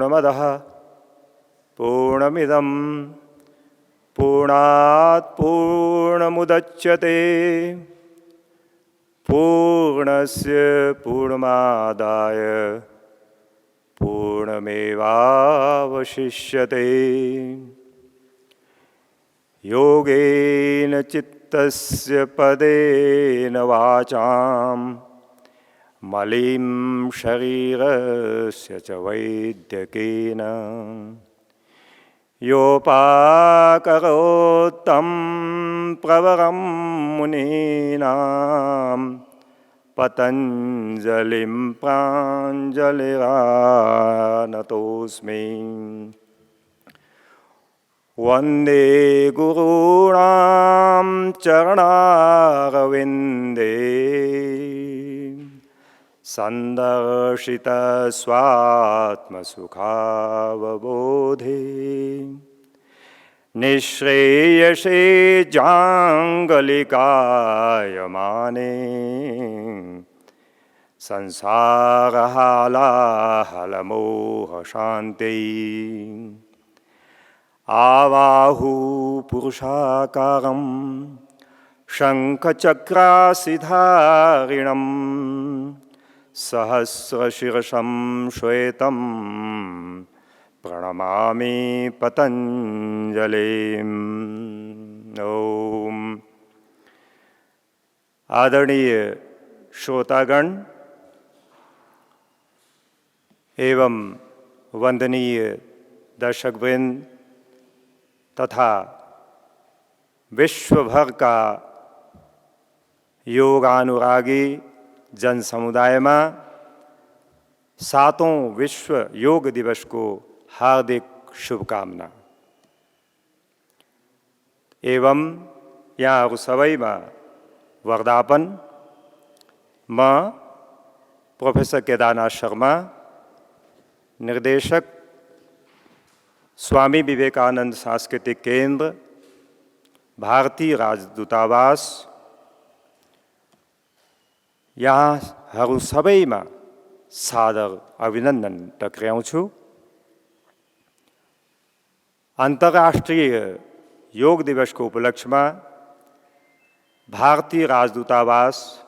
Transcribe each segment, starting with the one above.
पूर्णमदः पूर्णमिदं पूर्णात् पूर्णमुदच्यते पूर्णस्य पूर्णमादाय पूर्णमेवावशिष्यते। योगेन चित्तस्य पदेन वाचां मलिं शरीरस्य च वैद्यकेन योपाकरोत्तं प्रवरं मुनीनां पतञ्जलिं प्राञ्जलिरानतोऽस्मि। वन्दे गुरूणां चरणारविन्दे सन्दर्शितस्वात्मसुखावबोधे निःश्रेयसे जाङ्गलिकायमाने संसारहालाहलमोहशान्त्यै आवाहु पुरुषाकारं शङ्खचक्रासिधारिणं सहस्रशीर्षं श्वेतं प्रणमामि पतञ्जलिम्। ओम। आदरणीय श्रोतागण एवं वंदनीय दर्शकवृंद तथा विश्वभर का योगानुरागी जन समुदाय में 7वां विश्व योग दिवस को हार्दिक शुभकामना एवं यहाँ सबै में वर्धापन म प्रोफेसर केदारनाथ शर्मा निर्देशक स्वामी विवेकानंद सांस्कृतिक केंद्र भारतीय राजदूतावास यहाँ सबै में सादर अभिनंदन टक्राउँछु। अंतर्राष्ट्रीय योग दिवस को उपलक्ष्य में भारतीय राजदूतावास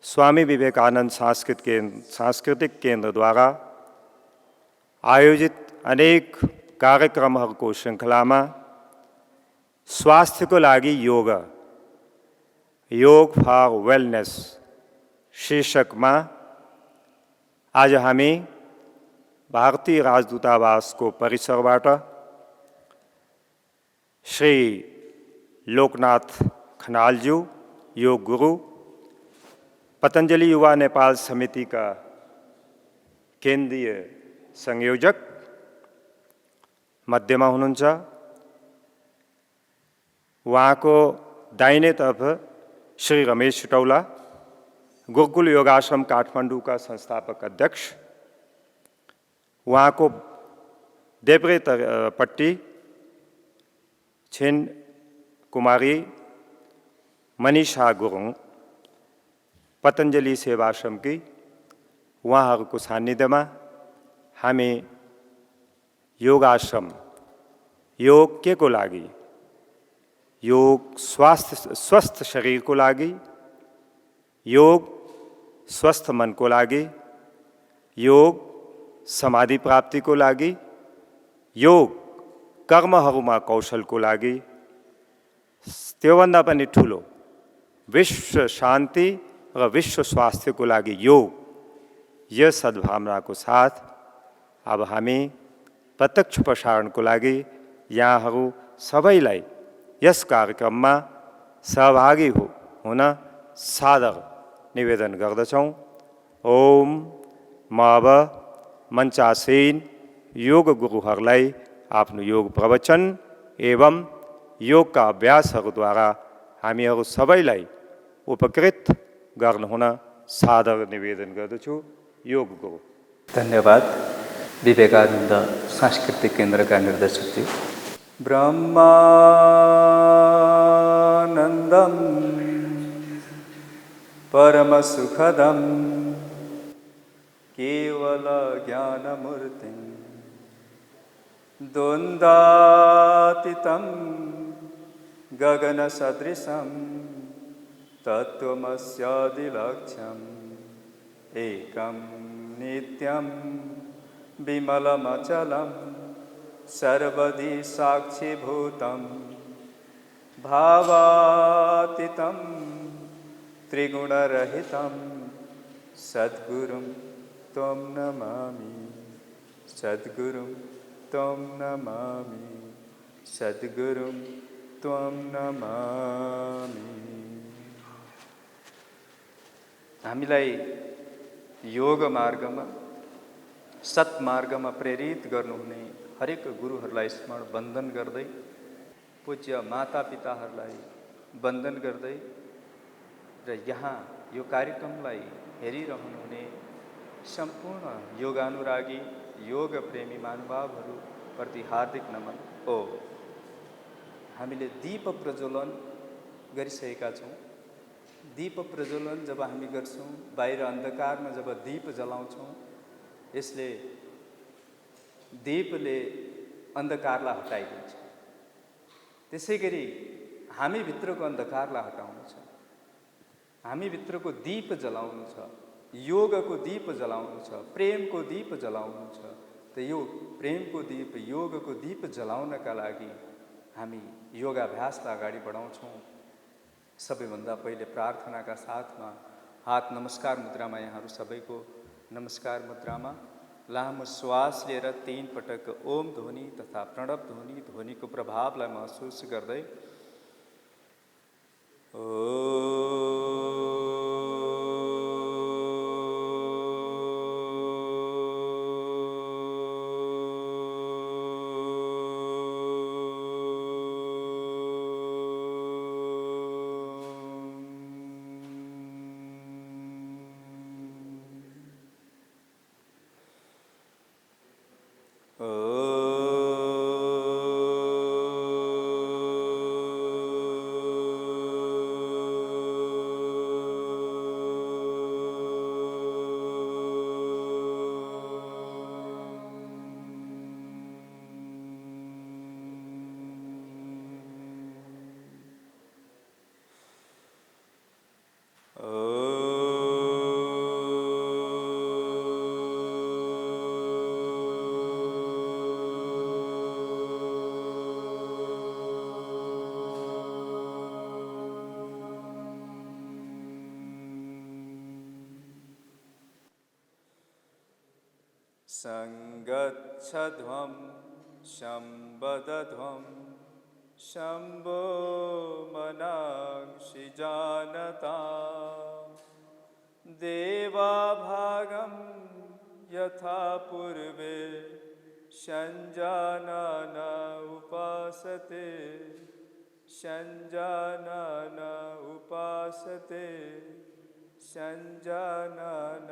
स्वामी विवेकानंद सांस्कृतिक केंद्र द्वारा आयोजित अनेक कार्यक्रमों को श्रृंखला में स्वास्थ्य को लागि योग फॉर वेलनेस शीर्षक में आज हामी भारतीय राजदूतावास को परिसरबाट श्री लोकनाथ खनालज्यू योग गुरु पतंजलि युवा नेपाल समिति का केंद्रीय संयोजक मध्यमा हुनुहुन्छ। वहाँ को दाहिने तरफ श्री रमेश चटौला गुरुकुल योगाश्रम काठमाडौँ का संस्थापक अध्यक्ष। वहाँ को देब्रे पट्टी छिन कुमारी मनीषा गुरुङ पतंजलि सेवाश्रम की उहाँहरूको सान्निध्यमा हामी योगाश्रम योग के को लागि योग स्वस्थ शरीर को लागि योग स्वस्थ मन को लागि योग समाधि प्राप्ति को लागि योग कर्महरूमा कौशल को लागि त्योभन्दा पनि ठुलो विश्व शान्ति र विश्व स्वास्थ्य को लागि योग यस सद्भावना को साथ अब हामी प्रत्यक्ष प्रसारण को लागि यहाँहरू सबैलाई यस कार्यक्रममा सहभागी हुन सादर निवेदन गर्दछौं। ओम। म अब मञ्चासीन योग गुरुहरूलाई आफ्नो योग प्रवचन एवं योग का अभ्यासहरूद्वारा हामीहरू सबैलाई उपकृत गर्नुहुन सादर निवेदन गर्दछु। योग गुरु। धन्यवाद। विवेकानंद सांस्कृतिक केंद्र का निर्देशक जी। ब्रह्मानंदम परम सुखदम केवल ज्ञानमूर्तिं द्वन्द्वातीतं गगनसदृशं तत्त्वमस्यादिलक्ष्यम् एकं नित्यं विमलमचलं सर्वदि साक्षीभूतं भावातीतं त्रिगुणरहितं सद्गुरुं त्वं नमामि सद्गुरुं त्वं नमामि सद्गुरुं त्वं नमामि। हामीलाई योग मार्गमा सत्मार्गमा प्रेरित गर्नुहुने हरेक गुरुहरूलाई स्मरण वन्दन गर्दै पूज्य मातापिताहरूलाई वन्दन गर्दै र यहाँ यो कार्यक्रमलाई हेरिरहनुहुने सम्पूर्ण योगानुरागी योग प्रेमी महानुभावहरूप्रति हार्दिक नमन। हामीले दीप प्रज्वलन गरिसकेका छौँ। दीप प्रज्वलन जब हामी गर्छौँ, बाहिर अन्धकारमा जब दीप जलाउँछौँ, यसले दीपले अन्धकारलाई हटाइदिन्छ। त्यसै गरी हामीभित्रको अन्धकारलाई हटाउनु छ, हामीभित्रको दीप जलाउनु छ, योगको दीप जलाउनु छ, प्रेमको दीप जलाउनु छ। त यो प्रेमको दीप, योगको दीप जलाउनका लागि हामी योगाभ्यासलाई अगाडि बढाउँछौँ। सबैभन्दा पहिले प्रार्थनाका साथमा हात नमस्कार मुद्रामा यहाँहरू सबैको नमस्कार मुद्रामा लामो श्वास लिएर 3 पटक ओम ध्वनि तथा प्रणव ध्वनिको प्रभावलाई महसुस गर्दै संगच्छध्वं शम्बदध्वं शम्भो मनांसि जानता देवाभागं यथा पूर्वे संजानन उपासते संजानन उपासते संजानन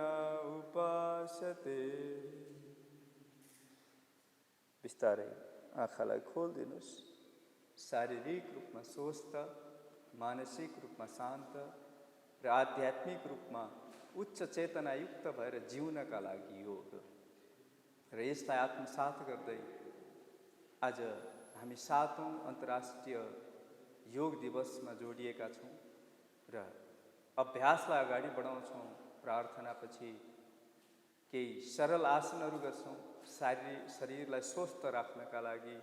उपासते। बिस्तारै आँखालाई खोलिदिनुहोस्। शारीरिक रूपमा स्वस्थ, मानसिक रूपमा शान्त र आध्यात्मिक रूपमा उच्च चेतनायुक्त भएर जिउनका लागि योग र यसलाई आत्मसात गर्दै आज हामी 7औं अन्तर्राष्ट्रिय योग दिवसमा जोडिएका छौँ र अभ्यासलाई अगाडि बढाउँछौँ। प्रार्थनापछि केही सरल आसनहरू गर्छौँ। शरीरलाई स्वस्थ राख्नका लागि,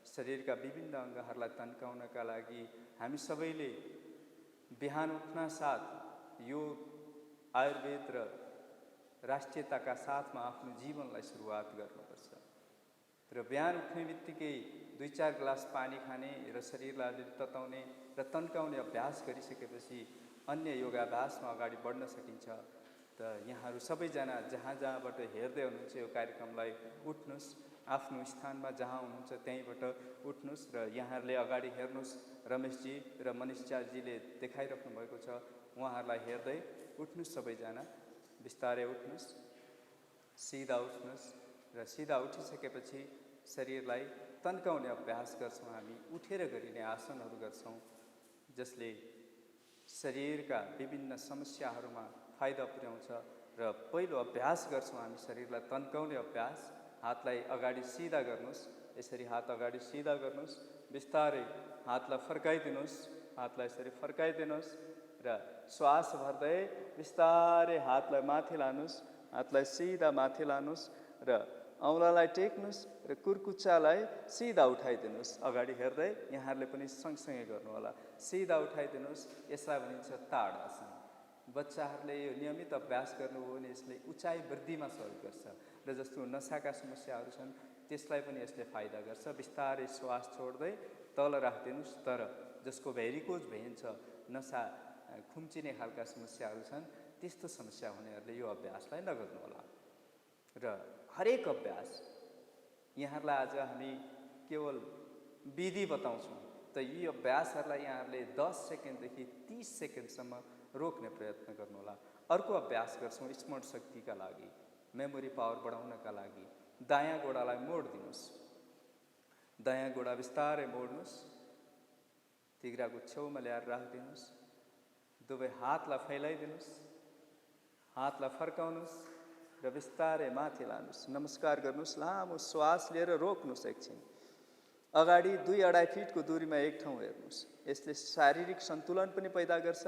शरीरका विभिन्न अङ्गहरूलाई तन्काउनका लागि हामी सबैले बिहान उठ्न साथ योग, आयुर्वेद र राष्ट्रियताका साथमा आफ्नो जीवनलाई सुरुवात गर्नुपर्छ। र बिहान उठ्ने बित्तिकै 2-4 गिलास पानी खाने र शरीरलाई अलिअलि तताउने र तन्काउने अभ्यास गरिसकेपछि अन्य योगाभ्यासमा अगाडि बढ्न सकिन्छ। त यहाँहरू सबैजना जहाँ जहाँबाट हेर्दै हुनुहुन्छ यो कार्यक्रमलाई उठ्नुहोस्, आफ्नो स्थानमा जहाँ हुनुहुन्छ त्यहीँबाट उठ्नुहोस् र यहाँहरूले अगाडि हेर्नुहोस्। रमेशजी र मनिषजीले देखाइराख्नु भएको छ, उहाँहरूलाई हेर्दै उठ्नुहोस्। सबैजना बिस्तारै उठ्नुहोस्, सिधा उठ्नुहोस् र सिधा उठिसकेपछि शरीरलाई तन्काउने अभ्यास गर्छौँ। हामी उठेर गरिने आसनहरू गर्छौँ जसले शरीरका विभिन्न समस्याहरूमा फाइदा पुर्याउँछ। र पहिलो अभ्यास गर्छौँ हामी शरीरलाई तन्काउने अभ्यास। हातलाई अगाडि सिधा गर्नुहोस् यसरी हात अगाडि सिधा गर्नुहोस्। बिस्तारै हातलाई फर्काइदिनुहोस्, हातलाई यसरी फर्काइदिनुहोस् र श्वास भर्दै बिस्तारै हातलाई माथि लानुहोस्, हातलाई सिधा माथि लानुहोस् र औँलालाई टेक्नुहोस् र कुर्कुच्चालाई सिधा उठाइदिनुहोस्। अगाडि हेर्दै यहाँहरूले पनि सँगसँगै गर्नुहोला। सिधा उठाइदिनुहोस्। यसलाई भनिन्छ ताडासन। बच्चाहरूले यो नियमित अभ्यास गर्नुभयो भने यसले उचाइ वृद्धिमा सहयोग गर्छ र जस्तो नसाका समस्याहरू छन् त्यसलाई पनि यसले फाइदा गर्छ। बिस्तारै श्वास छोड्दै तल राखिदिनुहोस्। तर जसको भेरिकोज भेन छ, नसा खुम्चिने खालका समस्याहरू छन्, त्यस्तो समस्या हुनेहरूले यो अभ्यासलाई नगर्नुहोला। र हरेक अभ्यास यहाँहरूलाई आज हामी केवल विधि बताउँछौँ, त यी अभ्यासहरूलाई यहाँहरूले 10 सेकेन्डदेखि 30 सेकेन्डसम्म रोक्ने प्रयत्न गर्नुहोला। अर्को अभ्यास गर्छौँ स्मरण शक्तिका लागि, मेमोरी पावर बढाउनका लागि। दायाँ गोडालाई मोडिदिनुहोस्। दायाँ गोडा बिस्तारै मोड्नुहोस्। तिघ्राको छेउमा ल्याएर राखिदिनुहोस्। दुवै हातलाई फैलाइदिनुहोस्। हातलाई फर्काउनुहोस् र बिस्तारै माथि लानुहोस्। नमस्कार गर्नुहोस्। लामो श्वास लिएर रोक्नुहोस् एकछिन। अगाडि 2-2.5 फिटको दूरीमा एक ठाउँ हेर्नुहोस्। यसले शारीरिक सन्तुलन पनि पैदा गर्छ,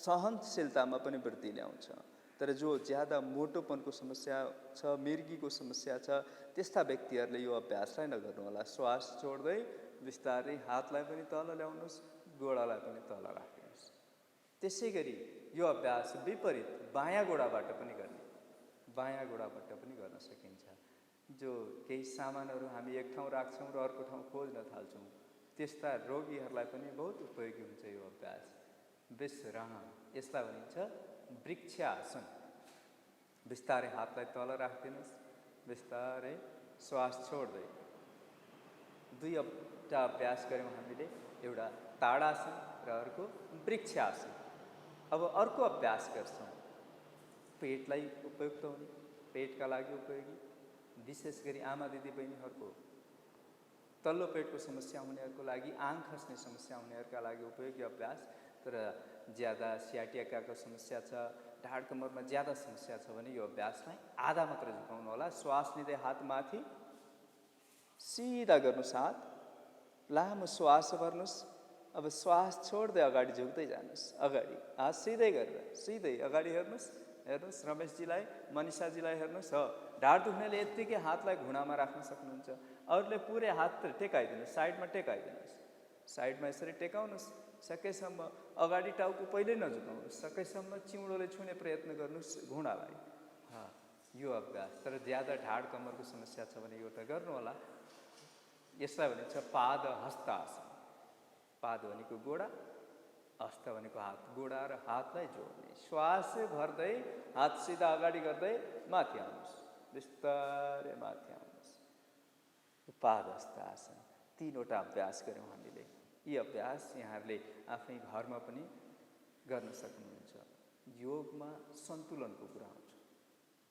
सहनशीलतामा पनि वृद्धि ल्याउँछ। तर जो ज्यादा मोटोपनको समस्या छ, मिर्गीको समस्या छ, त्यस्ता व्यक्तिहरूले यो अभ्यासलाई नगर्नुहोला। श्वास छोड्दै बिस्तारै हातलाई पनि तल ल्याउनुहोस्, गोडालाई पनि तल राख्नुहोस्। त्यसै गरी यो अभ्यास विपरीत बायाँ गोडाबाट पनि गर्ने, बायाँ गोडाबाट पनि गर्न सकिन्छ। जो केही सामानहरू हामी एक ठाउँ राख्छौँ र अर्को ठाउँ खोज्न थाल्छौँ, त्यस्ता रोगीहरूलाई पनि बहुत उपयोगी हुन्छ यो अभ्यास। विश्राम, यसलाई भनिन्छ वृक्षासन। बिस्तारै हातलाई तल राखिदिनुहोस्। बिस्तारै श्वास छोड्दै 2वटा अभ्यास गऱ्यौँ हामीले, एउटा ताडासन र अर्को वृक्षासन। अब अर्को अभ्यास गर्छौँ पेटलाई उपयुक्त हुने, पेटका लागि उपयोगी, विशेष गरी आमा दिदी बहिनीहरूको तल्लो पेटको समस्या हुनेहरूको लागि, आङ खस्ने समस्या हुनेहरूका लागि उपयोगी अभ्यास। तर ज्यादा सियाटिकाको समस्या छ, ढाड कमरमा ज्यादा समस्या छ भने यो अभ्यासलाई आधा मात्र झुकाउनु होला। श्वास लिँदै हात माथि सिधा गर्नुहोस्। हात लामो श्वास भर्नुहोस्। अब श्वास छोड्दै अगाडि झुक्दै जानुहोस्। अगाडि हात सिधै गरेर सिधै अगाडि हेर्नुहोस्। हेर्नुहोस् रमेशजीलाई, मनिषाजीलाई हेर्नुहोस्। हो, ढाड दुख्नेले यत्तिकै हातलाई घुँडामा राख्न सक्नुहुन्छ। अरूले पुरै हात टेकाइदिनुहोस्, साइडमा टेकाइदिनुहोस्। साइडमा यसरी टेकाउनुहोस्। सकेसम्म अगाडि टाउको पहिल्यै नझुकाउनुहोस्। सकेसम्म चिउँडोले छुने प्रयत्न गर्नुहोस् घुँडालाई। यो अभ्यास। तर ज्यादा ढाड कमरको समस्या छ भने यो त गर्नुहोला। यसलाई भनिन्छ पाद हस्तासन। पाद भनेको गोडा, हस्त भनेको हात। गोडा र हातलाई जोड्ने। श्वास भर्दै हात सिधा अगाडि गर्दै माथि आउनुहोस्। बिस्तारै माथि आउनुहोस्। पाद हस्तासन। 3वटा अभ्यास गऱ्यौँ हामीले। यी अभ्यास यहाँहरूले आफ्नै घरमा पनि गर्न सक्नुहुन्छ। योगमा सन्तुलनको कुरा हुन्छ।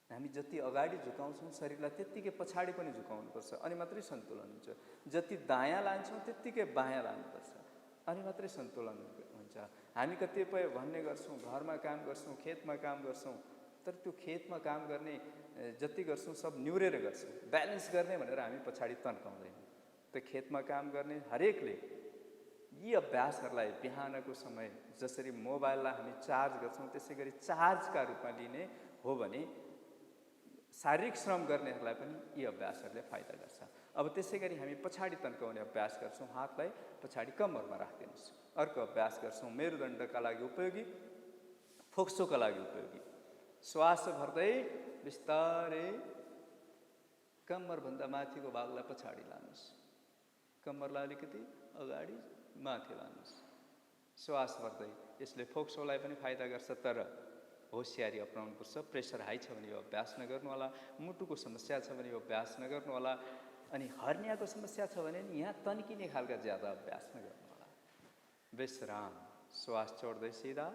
हामी जति अगाडि झुकाउँछौँ शरीरलाई त्यत्तिकै पछाडि पनि झुकाउनुपर्छ, अनि मात्रै सन्तुलन हुन्छ। जति दायाँ लान्छौँ त्यत्तिकै बायाँ लानुपर्छ, अनि मात्रै सन्तुलन हुन्छ। हामी कतिपय भन्ने गर्छौँ, घरमा काम गर्छौँ, खेतमा काम गर्छौँ, तर त्यो खेतमा काम गर्ने जति गर्छौँ सब निहुरेर गर्छौँ। ब्यालेन्स गर्ने भनेर हामी पछाडि तन्काउँदैनौँ। त खेतमा काम गर्ने हरेकले यी अभ्यासहरूलाई बिहानको समय जसरी मोबाइललाई हामी चार्ज गर्छौँ त्यसै गरी चार्जका रूपमा लिने हो भने शारीरिक श्रम गर्नेहरूलाई पनि यी अभ्यासहरूले फाइदा गर्छ। अब त्यसै गरी हामी पछाडि तन्काउने अभ्यास गर्छौँ। हातलाई पछाडि कम्मरमा राखिदिनुहोस्। अर्को अभ्यास गर्छौँ मेरुदण्डका लागि उपयोगी, फोक्सोका लागि उपयोगी। श्वास भर्दै बिस्तारै कम्मरभन्दा माथिको भागलाई पछाडि लानुहोस्। कम्मरलाई अलिकति अगाडि माथि लानुहोस्। श्वास भर्दै। यसले फोक्सोलाई पनि फाइदा गर्छ, तर होसियारी अपनाउनुपर्छ। प्रेसर हाई छ भने यो अभ्यास नगर्नुहोला। मुटुको समस्या छ भने यो अभ्यास नगर्नुहोला। अनि हर्नियाको समस्या छ भने यहाँ तन्किने खालका ज्यादा अभ्यास नगर्नुहोला। विश्राम। श्वास छोड्दै सिधा।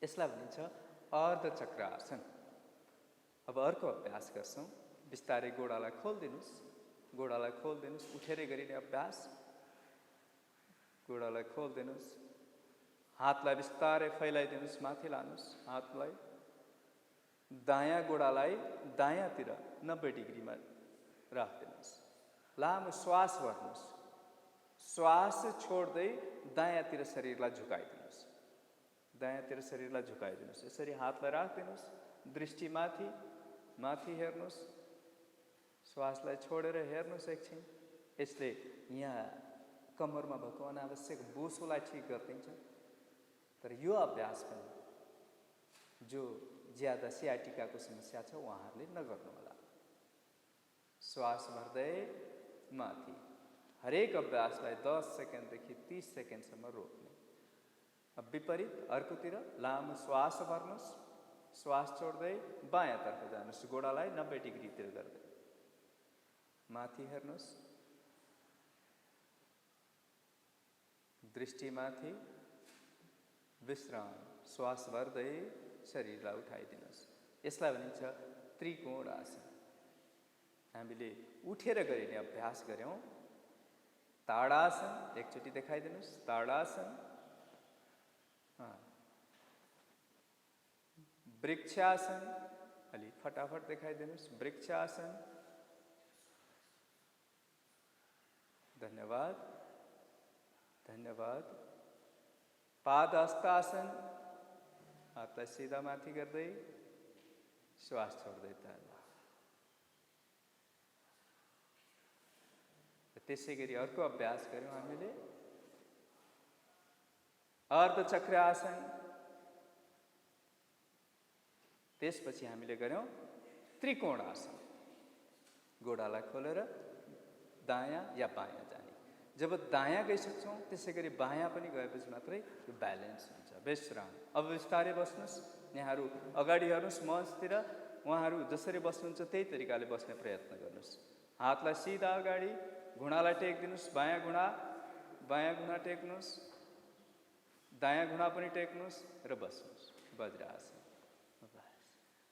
यसलाई भनिन्छ अर्धचक्रासन। अब अर्को अभ्यास गर्छौँ। बिस्तारै गोडालाई खोलिदिनुहोस्। गोडालाई खोलिदिनुहोस्। उठेरै गरिने अभ्यास। गोडालाई खोलिदिनुहोस्। हातलाई बिस्तारै फैलाइदिनुहोस्, माथि लानुहोस्। हातलाई दायाँ गोडालाई दायाँतिर 90 डिग्रीमा राखिदिनुहोस्। लामो श्वास भर्नुहोस्। श्वास छोड्दै दायाँतिर शरीरलाई झुकाइदिनुहोस्। दायाँतिर शरीरलाई झुकाइदिनुहोस्। यसरी हातलाई राखिदिनुहोस्। दृष्टि माथि माथि हेर्नुहोस्। श्वासलाई छोडेर हेर्नुहोस् एकछिन। यसले यहाँ कम्मरमा भएको अनावश्यक बोसोलाई ठिक गरिदिन्छ। तर यो अभ्यास पनि जो ज्यादा सियाटिकाको समस्या छ उहाँहरूले नगर्नुहोला। श्वास भर्दै माथि। हरेक अभ्यासलाई 10 सेकेन्डदेखि 30 सेकेन्डसम्म रोक्ने। अब विपरीत अर्कोतिर लामो श्वास भर्नुहोस्। श्वास छोड्दै बायाँतर्फ जानुहोस्। गोडालाई 90 डिग्रीतिर गर्दै माथि हेर्नुहोस्। दृष्टि माथि। विश्राम। श्वास भर्दै शरीरलाई उठाइदिनुहोस्। यसलाई भनिन्छ त्रिकोण आसन। हामीले उठेर गरिने अभ्यास गऱ्यौँ। ताडासन एकचोटि देखाइदिनुहोस्। ताडासन। वृक्षासन अलि फटाफट देखाइदिनुहोस्। वृक्षासन। धन्यवाद धन्यवाद। पादहस्तासन। हातलाई सिधा माथि गर्दै श्वास छोड्दै तान्नु। त्यसै गरी अर्को अभ्यास गऱ्यौँ हामीले अर्धचक्र आसन। त्यसपछि हामीले गऱ्यौँ त्रिकोण आसन। गोडालाई खोलेर दायाँ या बायाँ जाने। जब दायाँ गइसक्छौँ त्यसै गरी बायाँ पनि गएपछि मात्रै यो ब्यालेन्स हुन्छ। विश्राम। अब बिस्तारै बस्नुहोस्। यहाँहरू अगाडि हेर्नुहोस् मञ्चतिर। उहाँहरू जसरी बस्नुहुन्छ त्यही तरिकाले बस्ने प्रयत्न गर्नुहोस्। हातलाई सिधा अगाडि। घुँडालाई टेक्दिनुहोस्। बायाँ घुँडा टेक्नुहोस्। दायाँ घुँडा पनि टेक्नुहोस् र बस्नुहोस्। वज्रासन।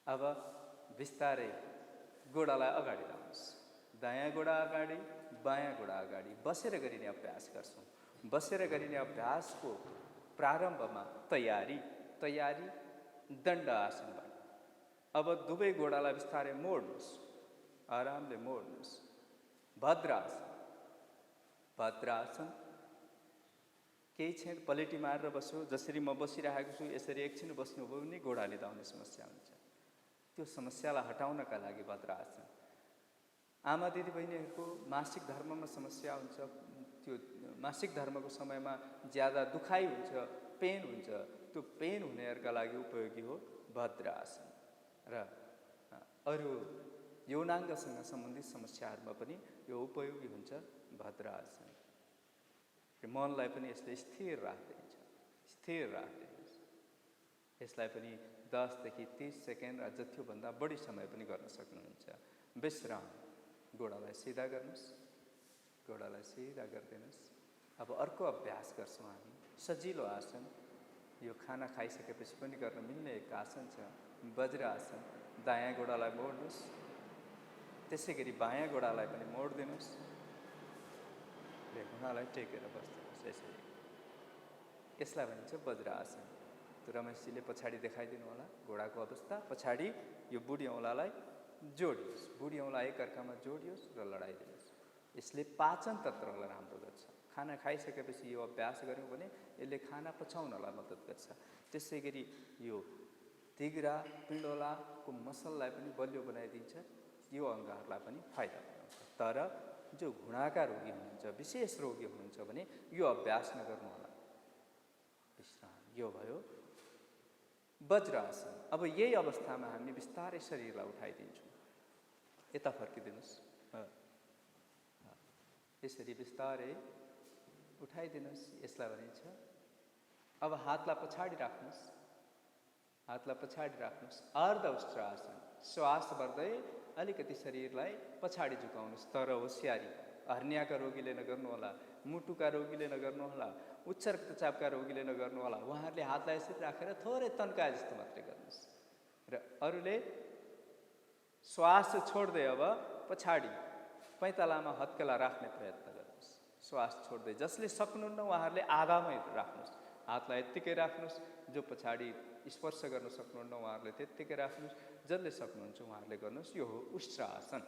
अब बिस्तारै गोडालाई अगाडि लानुहोस्। दायाँ गोडा अगाडि बायाँ गोडा अगाडि बसेर गरिने अभ्यास गर्छौँ। बसेर गरिने अभ्यासको प्रारम्भमा तयारी दण्ड आसनबाट। अब दुवै गोडालाई बिस्तारै मोड्नुहोस्। आरामले मोड्नुहोस्। भद्रासन। भद्रासन। केही क्षण पलेटी मारेर बस्यो। जसरी म बसिरहेको छु यसरी एकछिन बस्नुभयो भने गोडा लिँदाउने समस्या हुन्छ। त्यो समस्यालाई हटाउनका लागि भद्रासन। आमा दिदीबहिनीहरूको मासिक धर्ममा समस्या हुन्छ। त्यो मासिक धर्मको समयमा ज्यादा दुखाइ हुन्छ, पेन हुन्छ। त्यो पेन हुनेहरूका लागि उपयोगी हो भद्रासन। र अरू यौनाङ्गसँग सम्बन्धित समस्याहरूमा पनि यो उपयोगी हुन्छ भद्रासन। मनलाई पनि यसले स्थिर राखिदिन्छ। स्थिर राखिदिन्छ। यसलाई पनि 10 देखि 30 सेकेन्ड र जतिभन्दा बढी समय पनि गर्न सक्नुहुन्छ। विश्राम। गोडालाई सिधा गर्नुहोस्। गोडालाई सिधा गरिदिनुहोस्। अब अर्को अभ्यास गर्छौँ हामी। सजिलो आसन। यो खाना खाइसकेपछि पनि गर्न मिल्ने एक आसन छ वज्रासन। दायाँ गोडालाई मोड्नुहोस्। त्यसै गरी बायाँ गोडालाई पनि मोडिदिनुहोस्। घुँडालाई टेकेर बस्नुहोस्। यसरी यसलाई भनिन्छ वज्रासन। त्यो रमेशजीले पछाडि देखाइदिनु होला घोडाको अवस्था। पछाडि यो बुढी औँलालाई जोडियोस्। बुढी औँला एकअर्कामा जोडियोस् र लडाइदिनुहोस्। यसले पाचन तन्त्रलाई राम्रो गर्छ। खाना खाइसकेपछि यो अभ्यास गऱ्यौँ भने यसले खाना पचाउनलाई मद्दत गर्छ। त्यसै गरी यो तिघ्रा पिँडोलाको मसललाई पनि बलियो बनाइदिन्छ। यो अङ्गहरूलाई पनि फाइदा पुर्याउँछ। तर जो घुँडाका रोगी हुनुहुन्छ, विशेष रोगी हुनुहुन्छ भने यो अभ्यास नगर्नुहोला। विश्राम। यो भयो वज्रासन। अब यही अवस्थामा हामी बिस्तारै शरीरलाई उठाइदिन्छौँ। यता फर्किदिनुहोस्। यसरी बिस्तारै उठाइदिनुहोस्। यसलाई भनिन्छ अब हातलाई पछाडि राख्नुहोस्। हातलाई पछाडि राख्नुहोस्। अर्ध उष्ट्रासन। श्वास भर्दै अलिकति शरीरलाई पछाडि झुकाउनुहोस्। तर होसियारी। हर्नियाका रोगीले नगर्नुहोला। मुटुका रोगीले नगर्नुहोला। उच्च रक्तचापका रोगीले नगर्नुहोला। उहाँहरूले हातलाई यसरी राखेर थोरै तन्काए जस्तो मात्रै गर्नुहोस्। र अरूले श्वास छोड्दै अब पछाडि पैतालामा हत्केला राख्ने प्रयत्न गर्नुहोस्। श्वास छोड्दै जसले सक्नुहुन्न उहाँहरूले आधामै राख्नुहोस्। हातलाई यत्तिकै राख्नुहोस्। जो पछाडि स्पर्श गर्न सक्नुहुन्न उहाँहरूले त्यत्तिकै राख्नुहोस्। जसले सक्नुहुन्छ उहाँहरूले गर्नुहोस्। यो हो उष्ट्रासन।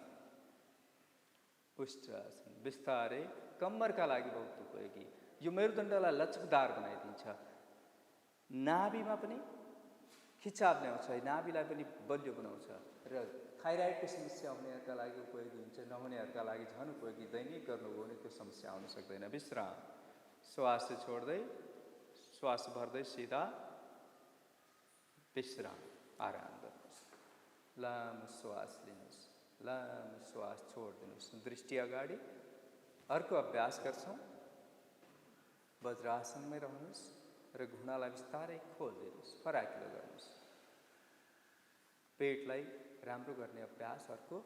उष्ट्रासन बिस्तारै कम्मरका लागि बहुत उपयोगी। यो मेरुदण्डलाई लचकदार बनाइदिन्छ, नाभिमा पनि खिचाव ल्याउँछ, नाभिलाई पनि बलियो बनाउँछ र थाइराइडको समस्या हुनेहरूका लागि उपयोगी हुन्छ, नहुनेहरूका लागि झन् उपयोगी। दैनिक गर्नुभयो भने त्यो समस्या आउन सक्दैन। विश्राम, श्वास छोड्दै श्वास भर्दै सिधा विश्राम, आराम गर्नुहोस्। लामो श्वास लिनुहोस्, लामो श्वास छोडिदिनुहोस्। दृष्टि अगाडि। अर्को अभ्यास गर्छौँ। वज्रासनमै रहनुहोस् र घुँडालाई बिस्तारै खोलिदिनुहोस्, फराकिलो गर्नुहोस्। पेटलाई राम्रो गर्ने अभ्यास अर्को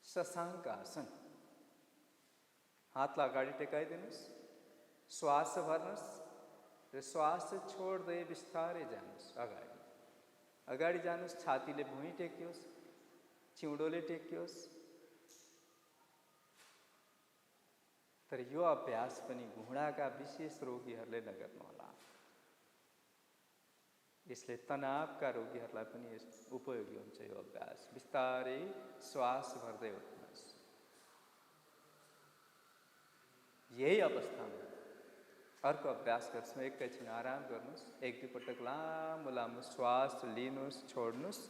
शशाङ्क आसन। हातलाई अगाडि टेकाइदिनुहोस्, श्वास भर्नुहोस् र श्वास छोड्दै बिस्तारै जानुहोस् अगाडि। अगाडि जानुहोस्, छातीले भुइँ टेकियोस्, चिउँडोले टेकियोस्। तर यो अभ्यास पनि घुँडाका विशेष रोगीहरूले नगर्नुहोला। यसले तनावका रोगीहरूलाई पनि उपयोगी हुन्छ यो अभ्यास। बिस्तारै श्वास भर्दै उठ्नुहोस्। यही अवस्थामा अर्को अभ्यास गर्छौँ। एकैछिन आराम गर्नुहोस्, एक दुई पटक लामो लामो श्वास लिनुहोस्, छोड्नुहोस्।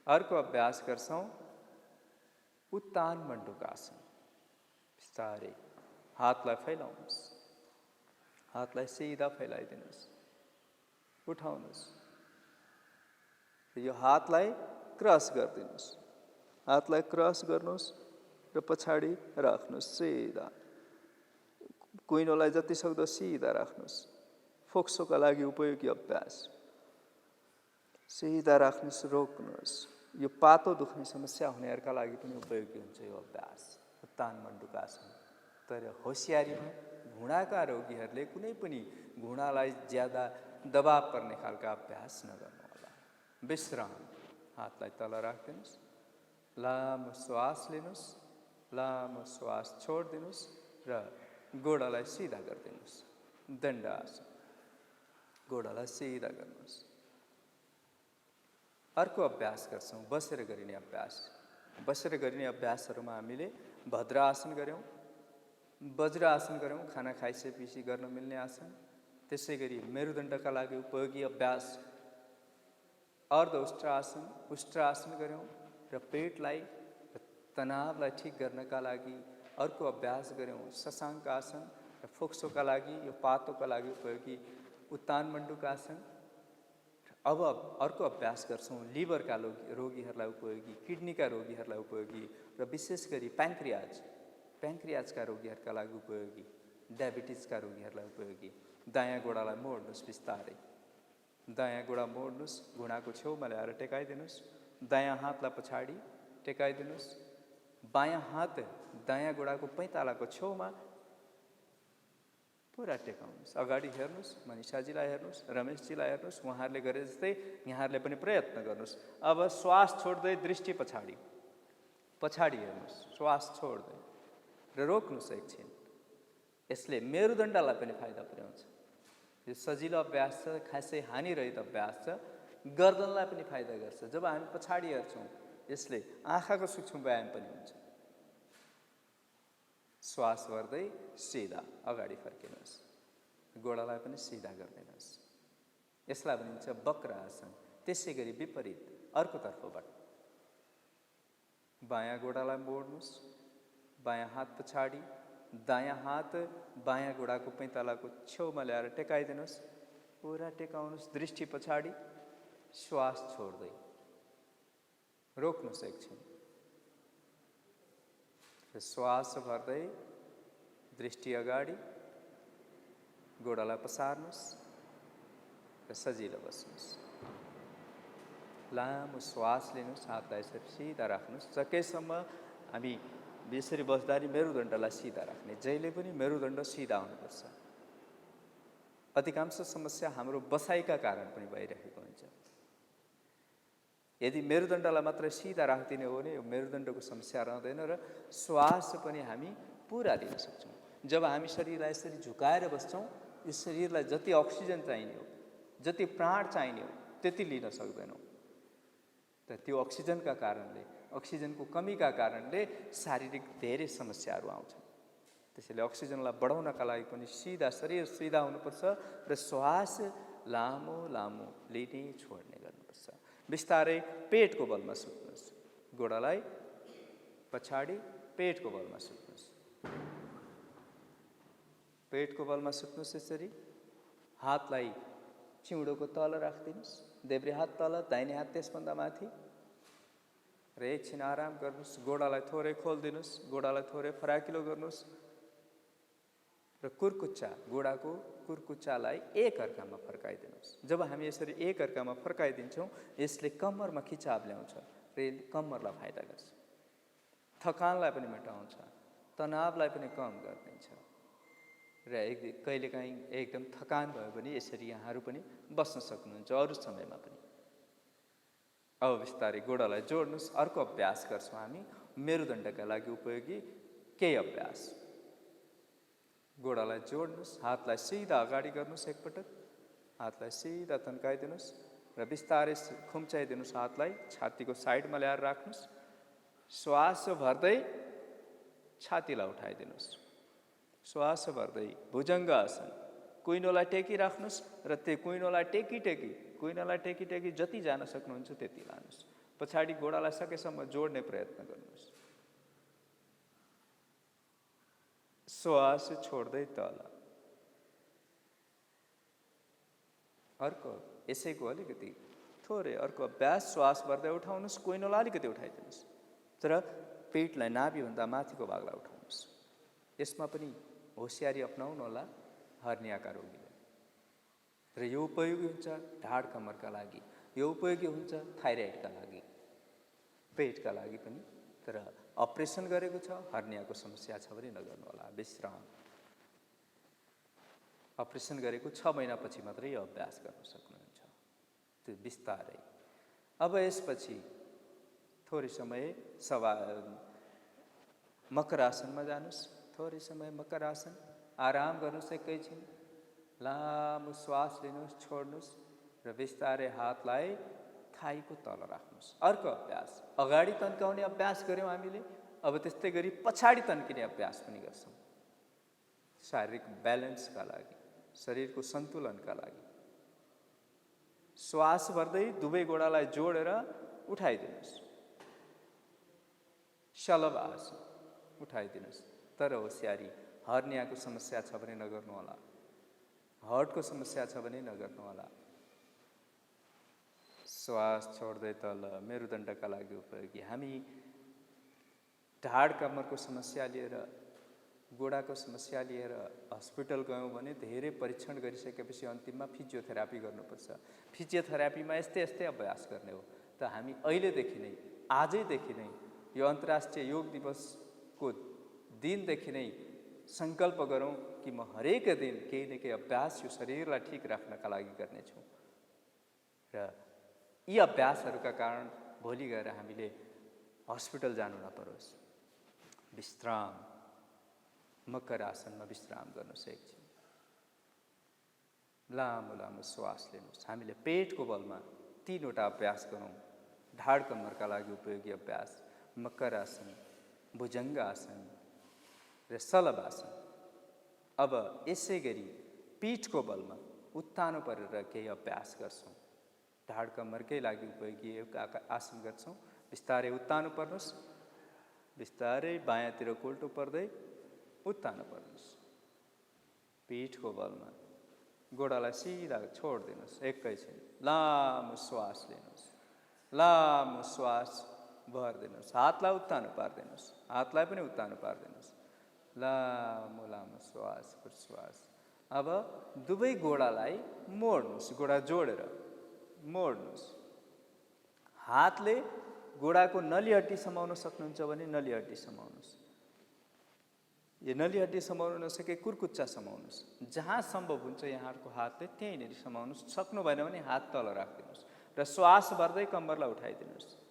अर्को अभ्यास गर्छौँ उत्तान मण्डुकासन। बिस्तारै हातलाई फैलाउनुहोस्, हातलाई सिधा फैलाइदिनुहोस्, उठाउनुहोस्। यो हातलाई क्रस गरिदिनुहोस्, हातलाई क्रस गर्नुहोस् र पछाडि राख्नुहोस् सिधा। कुइनोलाई जति सक्दो सिधा राख्नुहोस्। फोक्सोका लागि उपयोगी अभ्यास। सिधा राख्नुहोस्, रोक्नुहोस्। यो पातो दुख्ने समस्या हुनेहरूका लागि पनि उपयोगी हुन्छ यो अभ्यास उत्तान मण्डुकासन। तर होसियारीमा घुँडाका रोगीहरूले कुनै पनि घुँडालाई ज्यादा दबाव पर्ने खालका अभ्यास नगर्नुहोला। विश्राम, हातलाई तल राखिदिनुहोस्, लामो श्वास लिनुहोस्, लामो श्वास छोडिदिनुहोस् र गोडालाई सिधा गरिदिनुहोस्। दण्डासन, गोडालाई सिधा गर्नुहोस्। अर्को अभ्यास गर्छौँ बसेर गरिने अभ्यास। बसेर गरिने अभ्यासहरूमा हामीले भद्रासन गऱ्यौँ, वज्रासन गऱ्यौँ, खाना खाइसकेपछि गर्न मिल्ने आसन। त्यसै गरी मेरुदण्डका लागि उपयोगी अभ्यास अर्ध उष्ट्रासन, उष्ट्रासन गऱ्यौँ र पेटलाई तनावलाई ठिक गर्नका लागि अर्को अभ्यास गऱ्यौँ शशाङ्क आसन र फोक्सोका लागि यो पातोका लागि उपयोगी उत्तान मण्डुकासन। अब अर्को अभ्यास गर्छौँ लिभरका रोगीहरूलाई उपयोगी, किडनीका रोगीहरूलाई उपयोगी र विशेष गरी प्याङ्क्रियाजका रोगीहरूका लागि उपयोगी, डायबिटिजका रोगीहरूलाई उपयोगी। दायाँ गोडालाई मोड्नुहोस् बिस्तारै, दायाँ गोडा मोड्नुहोस्, घुँडाको छेउमा ल्याएर टेकाइदिनुहोस्। दायाँ हातलाई पछाडि टेकाइदिनुहोस्, बायाँ हात दायाँ गोडाको पैतालाको छेउमा पुरा टेकाउनुहोस्। अगाडि हेर्नुहोस्, मनिषाजीलाई हेर्नुहोस्, रमेशजीलाई हेर्नुहोस्, उहाँहरूले गरे जस्तै यहाँहरूले पनि प्रयत्न गर्नुहोस्। अब श्वास छोड्दै दृष्टि पछाडि, पछाडि हेर्नुहोस्, श्वास छोड्दै र रोक्नुहोस् एकछिन। यसले मेरुदण्डलाई पनि फाइदा पुर्याउँछ। यो सजिलो अभ्यास छ, खासै हानिरहित अभ्यास छ, गर्दनलाई पनि फाइदा गर्छ। जब हामी पछाडि हेर्छौँ यसले आँखाको सूक्ष्म व्यायाम पनि हुन्छ। श्वास भर्दै सिधा अगाडि फर्किनुहोस्, गोडालाई पनि सिधा गरिदिनुहोस्। यसलाई भनिन्छ वक्र आसन। त्यसै गरी विपरीत अर्कोतर्फबाट बायाँ गोडालाई मोड्नुहोस्, बायाँ हात पछाडि, दायाँ हात बायाँ गोडाको पैतालाको छेउमा ल्याएर टेकाइदिनुहोस्, पुरा टेकाउनुहोस्। दृष्टि पछाडि, श्वास छोड्दै रोक्नुहोस् एकछिन र श्वास भर्दै दृष्टि अगाडि, गोडालाई पसार्नुहोस् र सजिलो बस्नुहोस्। लामो श्वास लिनुहोस्, हातलाई यसरी सिधा राख्नुहोस्। सकेसम्म हामी यसरी बस्दा मेरुदण्डलाई सिधा राख्ने, जहिले पनि मेरुदण्ड सिधा हुनुपर्छ। अधिकांश समस्या हाम्रो बसाइका कारण पनि भइरहेको हुन्छ। यदि मेरुदण्डलाई मात्र सिधा राखिदिने हो भने यो मेरुदण्डको समस्या रहँदैन र श्वास पनि हामी पुरा लिन सक्छौँ। जब हामी शरीरलाई यसरी झुकाएर बस्छौँ, यो शरीरलाई जति अक्सिजन चाहिने हो, जति प्राण चाहिने हो, त्यति लिन सक्दैनौँ। त त्यो अक्सिजनका कारणले, अक्सिजनको कमीका कारणले शारीरिक धेरै समस्याहरू आउँछन्। त्यसैले अक्सिजनलाई बढाउनका लागि पनि सिधा शरीर सिधा हुनुपर्छ र श्वास लामो लामो लिने छोड्ने गर्नुपर्छ। बिस्तारै पेटको बलमा सुत्नुहोस्, गोडालाई पछाडि पेटको बलमा सुत्नुहोस्, पेटको बलमा सुत्नुहोस्। यसरी हातलाई चिउँडोको तल राखिदिनुहोस्, देब्रे हात तल, दाहिने हात त्यसभन्दा माथि, र एकछिन आराम गर्नुहोस्। गोडालाई थोरै खोलिदिनुहोस्, गोडालाई थोरै फराकिलो गर्नुहोस् र कुर्कुच्चा, गोडाको कुर्कुच्चालाई एक अर्कामा फर्काइदिनुहोस्। जब हामी यसरी एक अर्कामा फर्काइदिन्छौँ यसले कम्मरमा खिचाव ल्याउँछ र यसले कम्मरलाई फाइदा गर्छ, थकानलाई पनि मेटाउँछ, तनावलाई पनि कम गरिदिन्छ र कहिलेकाहीँ एकदम थकान भयो भने यसरी यहाँहरू पनि बस्न सक्नुहुन्छ अरू समयमा पनि। अब बिस्तारै गोडालाई जोड्नुहोस्। अर्को अभ्यास गर्छौँ हामी मेरुदण्डका लागि उपयोगी केही अभ्यास। गोडालाई जोड्नुहोस्, हातलाई सिधा अगाडि गर्नुहोस्, एकपटक हातलाई सिधा तन्काइदिनुहोस् र बिस्तारै खुम्चाइदिनुहोस्। हातलाई छातीको साइडमा ल्याएर राख्नुहोस्। श्वास भर्दै छातीलाई उठाइदिनुहोस्, श्वास भर्दै भुजङ्ग आसन, कुइनोलाई टेकी राख्नुहोस् र त्यो कुइनोलाई टेकी टेकी, कुइनोलाई टेकी टेकी जति जान सक्नुहुन्छ त्यति लानुहोस्। पछाडि गोडालाई सकेसम्म जोड्ने प्रयत्न गर्नुहोस्। श्वास छोड्दै तल। अर्को यसैको अलिकति थोरै अर्को अभ्यास। श्वास भर्दै उठाउनुहोस्, कुइनोलाई अलिकति उठाइदिनुहोस् तर पेटलाई नाभिभन्दा माथिको भागलाई उठाउनुहोस्। यसमा पनि होसियारी अपनाउनु होला हर्नियाका रोगीले। र यो उपयोगी हुन्छ ढाड कम्मरका लागि, यो उपयोगी हुन्छ थाइरोइडका लागि, पेटका लागि पनि। तर अपरेसन गरेको छ, हर्नियाको समस्या छ भने नगर्नु होला। विश्राम। अपरेसन गरेको 6 महिनापछि मात्रै यो अभ्यास गर्न सक्नुहुन्छ। त्यो बिस्तारै। अब यसपछि थोरै समय मकर आसनमा जानुहोस्। थोरै समय मकर आसन आराम गर्नुहोस्। एकैछिन लामो श्वास लिनुहोस्, छोड्नुहोस् र बिस्तारै हातलाई थाईको तल राख्नुहोस्। अर्को अभ्यास अगाडि तन्काउने अभ्यास गऱ्यौँ हामीले, अब त्यस्तै गरी पछाडि तन्किने अभ्यास पनि गर्छौँ। शारीरिक ब्यालेन्सका लागि, शरीरको सन्तुलनका लागि। श्वास भर्दै दुवै गोडालाई जोडेर उठाइदिनुहोस्। शलभ आसन उठाइदिनुहोस्। तर होसियारी, हर्नियाको समस्या छ भने नगर्नु होला, हार्टको समस्या छ भने नगर्नु होला। श्वास छोड्दै तल, मेरुदण्डका लागि उपयोगी। हामी ढाड कम्मरको समस्या लिएर, गोडाको समस्या लिएर हस्पिटल गयौँ भने धेरै परीक्षण गरिसकेपछि अन्तिममा फिजियोथेरापी गर्नुपर्छ। फिजियोथेरापीमा यस्तै यस्तै अभ्यास गर्ने हो। त हामी अहिलेदेखि नै, आजैदेखि नै यो अन्तर्राष्ट्रिय योग दिवसको दिनदेखि नै सङ्कल्प गरौँ कि म हरेक दिन केही न केही अभ्यास यो शरीरलाई ठिक राख्नका लागि गर्नेछु र यी अभ्यासहरूका कारण भोलि गएर हामीले हस्पिटल जानु नपरोस्। विश्राम। मकर आसनमा विश्राम गर्नुहोस्। एकछिन लामो लामो श्वास लिनुहोस्। हामीले पेटको बलमा 3वटा अभ्यास गरौँ। ढाड कम्मरका लागि उपयोगी अभ्यास मकर आसन, भुजङ्ग आसन र शलभ आसन। अब यसै गरी पीठको बलमा उत्तानो परेर केही अभ्यास गर्छौँ। ढाड कम्मरकै लागि उपयोगी एउटा आसन गर्छौँ। बिस्तारै उत्तानो पर्नुहोस्, बिस्तारै बायाँतिर उल्टो पर्दै उत्तानो पर्नुहोस्। पीठको बलमा गोडालाई सिधा छोडिदिनुहोस्। एकैछिन लामो श्वास लिनुहोस्, लामो श्वास भरिदिनुहोस्। हातलाई उत्तानो पारिदिनुहोस्, हातलाई पनि उत्तानो पारिदिनुहोस्। लामो लामो श्वास प्रश्वास। अब दुवै गोडालाई मोड्नुहोस्, गोडा जोडेर मोड्नुहोस्। हातले गोडाको नली हड्डी समाउन सक्नुहुन्छ भने नली हड्डी समाउनुहोस्। यो नली हड्डी समाउन नसके कुर्कुच्चा समाउनुहोस्। जहाँ सम्भव हुन्छ यहाँहरूको हातले त्यहीँनिर समाउनुहोस्। सक्नु भएन भने हात तल राखिदिनुहोस् र श्वास भर्दै कम्मरलाई उठाइदिनुहोस्।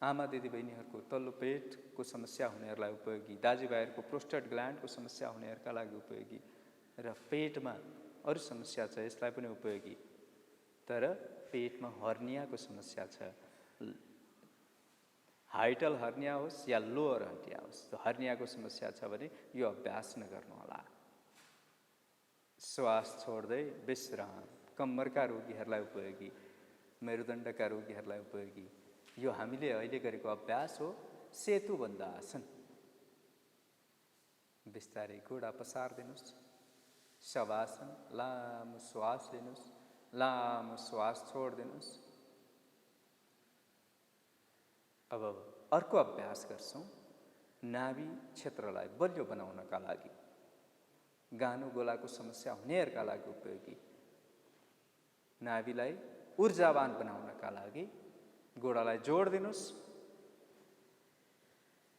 आमा दिदीबहिनीहरूको तल्लो पेटको समस्या हुनेहरूलाई उपयोगी, दाजुभाइहरूको प्रोस्टेट ग्ल्यान्डको समस्या हुनेहरूका लागि उपयोगी र पेटमा अरू समस्या छ यसलाई पनि उपयोगी। तर पेटमा हर्नियाको समस्या छ, हाइटल हर्निया होस् या लोअर हर्निया होस्, हर्नियाको समस्या छ भने यो अभ्यास नगर्नुहोला। श्वास छोड्दै विश्राम, कम्मरका रोगीहरूलाई उपयोगी, मेरुदण्डका रोगीहरूलाई उपयोगी। यो हामीले अहिले गरेको अभ्यास हो सेतुबन्ध आसन। बिस्तारै घुँडा पसार्दिनुहोस्, शवासन, लामो श्वास लिनुहोस्, लामो श्वास छोडिदिनुहोस्। अब अर्को अभ्यास गर्छौँ नाभी क्षेत्रलाई बलियो बनाउनका लागि, गानु गोलाको समस्या हुनेहरूका लागि उपयोगी। नाभीलाई ऊर्जावान बनाउनका लागि गोडालाई जोडिदिनुहोस्,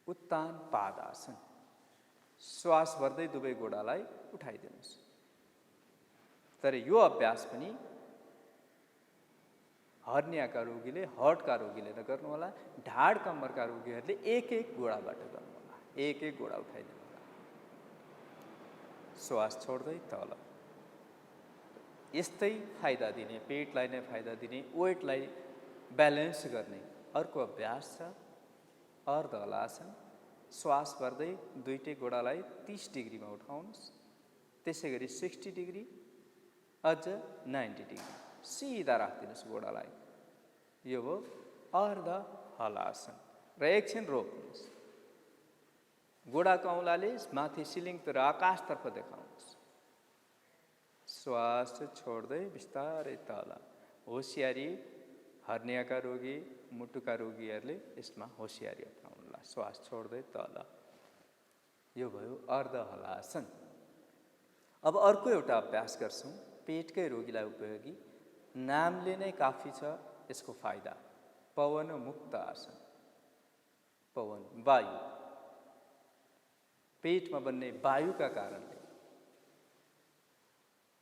उत्तान पादासन। श्वास भर्दै दुवै गोडालाई उठाइदिनुहोस्। तर यो अभ्यास पनि हर्नियाका रोगीले, हार्टका रोगीले नगर्नुहोला। ढाड कम्मरका रोगीहरूले एक एक गोडाबाट गर्नुहोला, एक एक गोडा उठाइदिनु होला। श्वास छोड्दै तल। यस्तै फाइदा दिने, पेटलाई नै फाइदा दिने, वेटलाई ब्यालेन्स गर्ने अर्को अभ्यास छ अर्ध हलासन। श्वास भर्दै दुईटै गोडालाई 30 डिग्रीमा उठाउनुहोस्, त्यसै गरी 60 डिग्री, अझ 90 डिग्री सिधा राखिदिनुहोस् गोडालाई। यो हो अर्ध हलासन। र एकछिन रोक्नुहोस्, गोडाको औँलाले माथि सिलिङतिर आकाशतर्फ देखाउनुहोस्। श्वास छोड्दै बिस्तारै तल। होसियारी हर्नियाका रोगी, मुटुका रोगीहरूले यसमा होसियारी अपनाउनुला। श्वास छोड्दै तल। यो भयो अर्ध हलासन। अब अर्को एउटा अभ्यास गर्छौँ पेटकै रोगीलाई उपयोगी, नामले नै काफी छ यसको फाइदा। पवन मुक्त आसन। पवन वायु, पेटमा बन्ने वायुका कारणले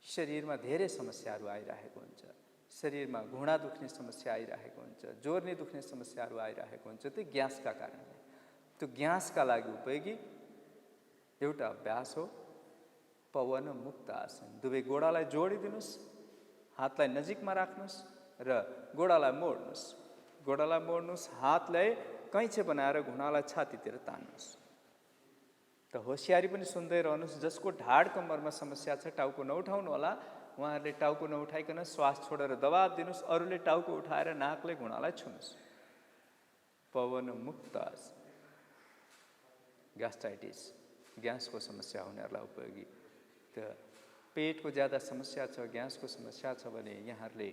शरीरमा धेरै समस्याहरू आइरहेको हुन्छ। शरीरमा घुँडा दुख्ने समस्या आइरहेको हुन्छ, जोर्नी दुख्ने समस्याहरू आइरहेको हुन्छ। त्यो ग्यासका कारणले। त्यो ग्यासका लागि उपयोगी एउटा अभ्यास हो पवन मुक्त आसन। दुवै गोडालाई जोडिदिनुहोस्, हातलाई नजिकमा राख्नुहोस् र गोडालाई मोड्नुहोस्। गोडालाई मोड्नुहोस्, हातलाई कैँचे बनाएर घुँडालाई छातीतिर तान्नुहोस्। त होसियारी पनि सुन्दै रहनुहोस्। जसको ढाड कम्मरमा समस्या छ टाउको नउठाउनु होला, उहाँहरूले टाउको नउठाइकन श्वास छोडेर दबाब दिनुहोस्। अरूले टाउको उठाएर नाकले घुँडालाई छुनुहोस्। पवन मुक्त आसन। ग्यास्ट्राइटिस, ग्यासको समस्या हुनेहरूलाई उपयोगी। त पेटको ज्यादा समस्या छ, ग्यासको समस्या छ भने यहाँहरूले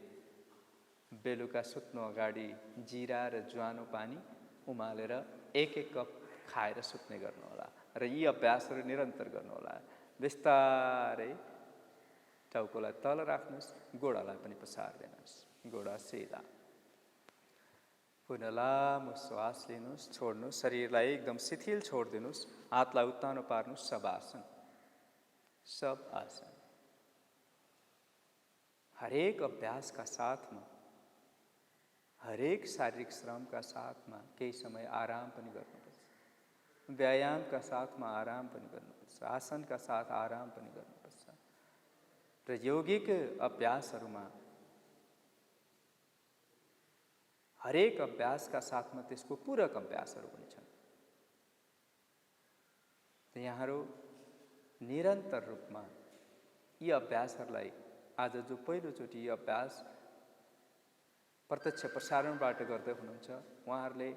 बेलुका सुत्नु अगाडि जिरा र ज्वानो पानी उमालेर एक एक कप खाएर सुत्ने गर्नुहोला र यी अभ्यासहरू निरन्तर गर्नुहोला। बिस्तारै टाउकोलाई तल राख्नुहोस्, गोडालाई पनि पसार्दिनुहोस्, गोडा सिधा। पुनः लामो श्वास लिनुहोस्, छोड्नुहोस्, शरीरलाई एकदम शिथिल छोडिदिनुहोस्। हातलाई उत्तानो पार्नुहोस्, सब आसन। सब आसन। हरेक अभ्यासका साथमा, हरेक शारीरिक श्रमका साथमा केही समय आराम पनि गर्नुपर्छ। व्यायामका साथमा आराम पनि गर्नुपर्छ। आसनका साथ आराम पनि गर्नुपर्छ। र यौगिक अभ्यासहरूमा हरेक अभ्यासका साथमा त्यसको पूरक अभ्यासहरू पनि छन्। यहाँहरू निरन्तर रूपमा यी अभ्यासहरूलाई, आज जो पहिलोचोटि यी अभ्यास प्रत्यक्ष प्रसारणबाट गर्दै हुनुहुन्छ, उहाँहरूले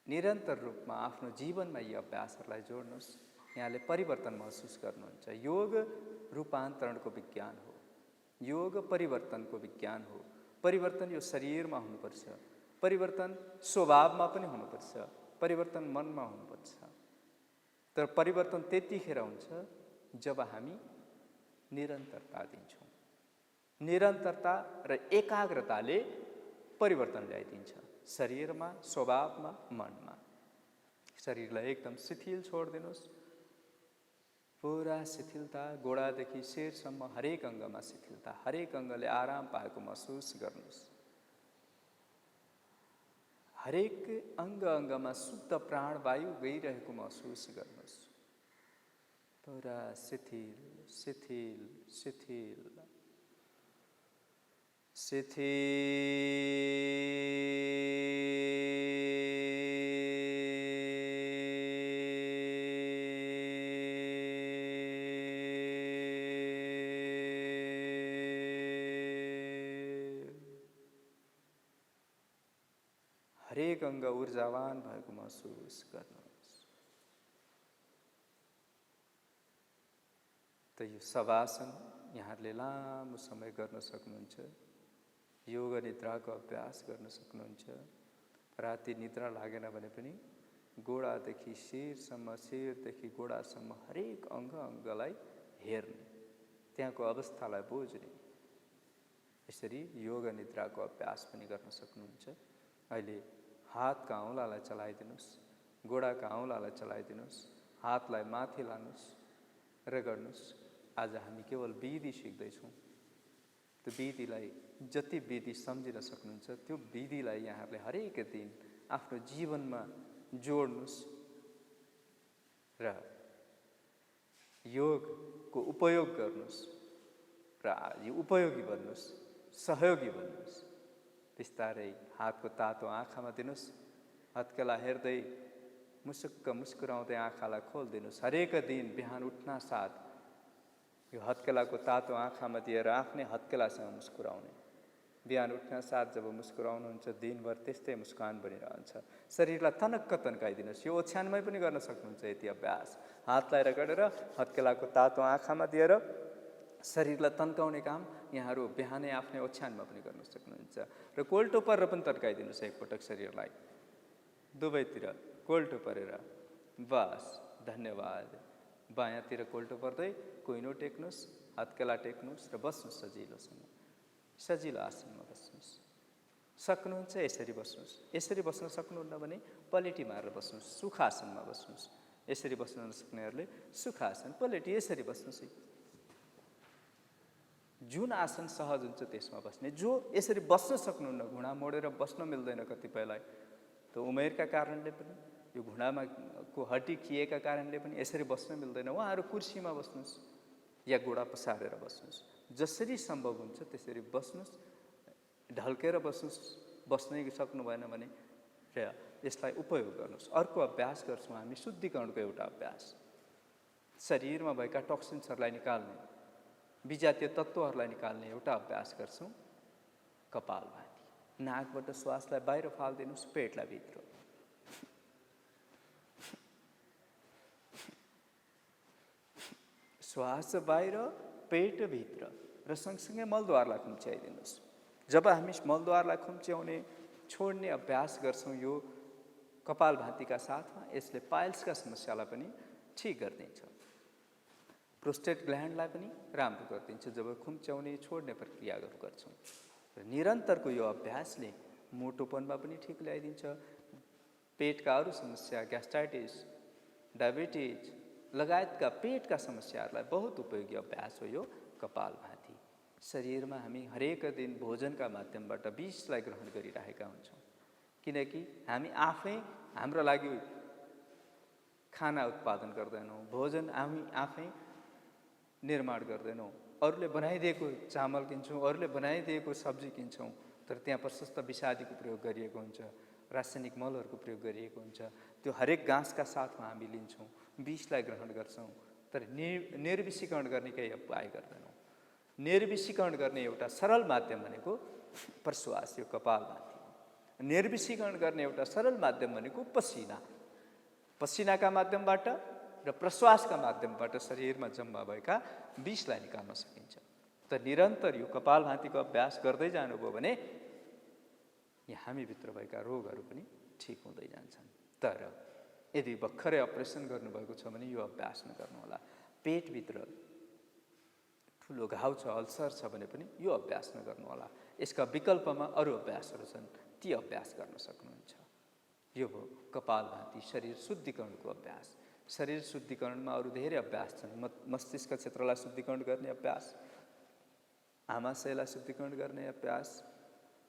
निरन्तर रूपमा आफ्नो जीवनमा यी अभ्यासहरूलाई जोड्नुहोस्। यहाँले परिवर्तन महसुस गर्नुहुन्छ। योग रूपान्तरणको विज्ञान हो, योग परिवर्तनको विज्ञान हो। परिवर्तन यो शरीरमा हुनुपर्छ, परिवर्तन स्वभावमा पनि हुनुपर्छ, परिवर्तन मनमा हुनुपर्छ। तर परिवर्तन त्यतिखेर हुन्छ जब हामी निरन्तरता दिन्छौँ। निरन्तरता र एकाग्रताले परिवर्तन ल्याइदिन्छ शरीरमा, स्वभावमा, मनमा। शरीरलाई एकदम शिथिल छोडिदिनुहोस्। पुरा शिथिलता, गोडादेखि शिरसम्म हरेक अङ्गमा शिथिलता, हरेक अङ्गले आराम पाएको महसुस गर्नुहोस्। हरेक अङ्ग अङ्गमा शुद्ध प्राणवायु गइरहेको महसुस गर्नुहोस्। पुरा शिथिल शिथिल शिथिल। हरेक अङ्ग ऊर्जावान भएको महसुस गर्नुहोस्। त यो शवासन यहाँहरूले लामो समय गर्न सक्नुहुन्छ। योग निद्राको अभ्यास गर्न सक्नुहुन्छ। राति निद्रा लागेन भने पनि गोडादेखि शिरसम्म, शिरदेखि गोडासम्म हरेक अङ्ग अङ्गलाई हेर्ने, त्यहाँको अवस्थालाई बुझ्ने, यसरी योग निद्राको अभ्यास पनि गर्न सक्नुहुन्छ। अहिले हातका औँलालाई चलाइदिनुहोस्, गोडाका औँलालाई चलाइदिनुहोस्, हातलाई माथि लानुहोस् र गर्नुहोस्। आज हामी केवल विधि सिक्दैछौँ। त्यो विधिलाई जति विधि सम्झिन सक्नुहुन्छ त्यो विधिलाई यहाँहरूले हरेक दिन आफ्नो जीवनमा जोड्नुहोस् र योगको उपयोग गर्नुहोस् र यो उपयोगी बन्नुहोस्, सहयोगी बन्नुहोस्। बिस्तारै हातको तातो आँखामा दिनुहोस्, हत्केला हेर्दै मुसुक्क मुस्कुराउँदै आँखालाई खोलिदिनुहोस्। हरेक दिन बिहान उठ्न साथ यो हत्केलाको तातो आँखामा दिएर आफ्नै हत्केलासँग मुस्कुराउने। बिहान उठ्न साथ जब मुस्कुराउनुहुन्छ दिनभर त्यस्तै मुस्कान बनिरहन्छ। शरीरलाई तनक्क तन्काइदिनुहोस्। यो ओछ्यानमै पनि गर्न सक्नुहुन्छ यति अभ्यास। हातलाई रगडेर हत्केलाको तातो आँखामा दिएर शरीरलाई तन्काउने काम यहाँहरू बिहानै आफ्नै ओछ्यानमा पनि गर्न सक्नुहुन्छ। र कोल्टो परेर पनि तन्काइदिनुहोस् एकपटक शरीरलाई, दुवैतिर कोल्टो परेर। बस, धन्यवाद। बायाँतिर कोल्टो पर्दै कुइनो टेक्नुहोस्, हत्केला टेक्नुहोस् र बस्नुहोस् सजिलोसँग। सजिलो आसनमा बस्नुहोस्। सक्नुहुन्छ यसरी बस्नुहोस्। यसरी बस्न सक्नुहुन्न भने पलेटी मारेर बस्नुहोस्, सुखासनमा बस्नुहोस्। यसरी बस्न नसक्नेहरूले सुखासन, पलेटी यसरी बस्नुहोस्। जुन आसन सहज हुन्छ त्यसमा बस्ने। जो यसरी बस्न सक्नुहुन्न, घुँडा मोडेर बस्न मिल्दैन कतिपयलाई, त उमेरका कारणले पनि यो घुँडामा को हड्डी खिएका कारणले पनि यसरी बस्न मिल्दैन, उहाँहरू कुर्सीमा बस्नुहोस् या गोडा पसारेर बस्नुहोस्। जसरी सम्भव हुन्छ त्यसरी बस्नुहोस्, ढल्केर बस्नुहोस्। बस्नै सक्नु भएन भने र यसलाई उपयोग गर्नुहोस्। अर्को अभ्यास गर्छौँ हामी, शुद्धिकरणको एउटा अभ्यास। शरीरमा भएका टक्सिन्सहरूलाई निकाल्ने, विजातीय तत्त्वहरूलाई निकाल्ने एउटा अभ्यास गर्छौँ, कपालभाती। नाकबाट श्वासलाई बाहिर फालिदिनुहोस्, पेटलाई भित्र। श्वास बाहिर, पेट भित्र र सँगसँगै मलद्वारलाई खुम्च्याइदिनुहोस्। जब हामी मलद्वारलाई खुम्च्याउने छोड्ने अभ्यास गर्छौँ यो कपालभातीका साथमा, यसले पाइल्सका समस्यालाई पनि ठिक गरिदिन्छ। प्रोस्टेट ग्ल्यान्डलाई पनि राम्रो गरिदिन्छ जब खुम्च्याउने छोड्ने प्रक्रियाहरू गर्छौँ। र निरन्तरको यो अभ्यासले मोटोपनमा पनि ठिक ल्याइदिन्छ। पेटका अरू समस्या, ग्यास्ट्राइटिस, डायबिटिज लगायतका पेटका समस्याहरूलाई बहुत उपयोगी अभ्यास हो यो कपालभाती। शरीरमा हामी हरेक दिन भोजनका माध्यमबाट विषलाई ग्रहण गरिरहेका हुन्छौँ, किनकि हामी आफै हाम्रो लागि खाना उत्पादन गर्दैनौँ, भोजन हामी आफै निर्माण गर्दैनौँ। अरूले बनाइदिएको चामल किन्छौँ, अरूले बनाइदिएको सब्जी किन्छौँ, तर त्यहाँ प्रशस्त विषादीको प्रयोग गरिएको हुन्छ, रासायनिक मलहरूको प्रयोग गरिएको हुन्छ। त्यो हरेक घाँसका साथमा हामी लिन्छौँ, विषलाई ग्रहण गर्छौँ, तर निर्विषीकरण गर्ने केही उपाय गर्दैनौँ। निर्विषीकरण गर्ने एउटा सरल माध्यम भनेको प्रश्वास, यो कपालभाती। निर्विषीकरण गर्ने एउटा सरल माध्यम भनेको पसिना। पसिनाका माध्यमबाट र प्रश्वासका माध्यमबाट शरीरमा जम्मा भएका विषलाई निकाल्न सकिन्छ। त निरन्तर यो कपालभातीको अभ्यास गर्दै जानुभयो भने यहाँ हामीभित्र भएका रोगहरू पनि ठिक हुँदै जान्छन्। तर यदि भर्खरै अपरेसन गर्नुभएको छ भने यो अभ्यास नगर्नुहोला। पेटभित्र ठुलो घाउ छ, अल्सर छ भने पनि यो अभ्यास नगर्नुहोला। यसका विकल्पमा अरू अभ्यासहरू छन्, ती अभ्यास गर्न सक्नुहुन्छ। यो हो कपालभाती, शरीर शुद्धिकरणको अभ्यास। शरीर शुद्धिकरणमा अरू धेरै अभ्यास छन्। मस्तिष्क क्षेत्रलाई शुद्धिकरण गर्ने अभ्यास, आमाशयलाई शुद्धिकरण गर्ने अभ्यास,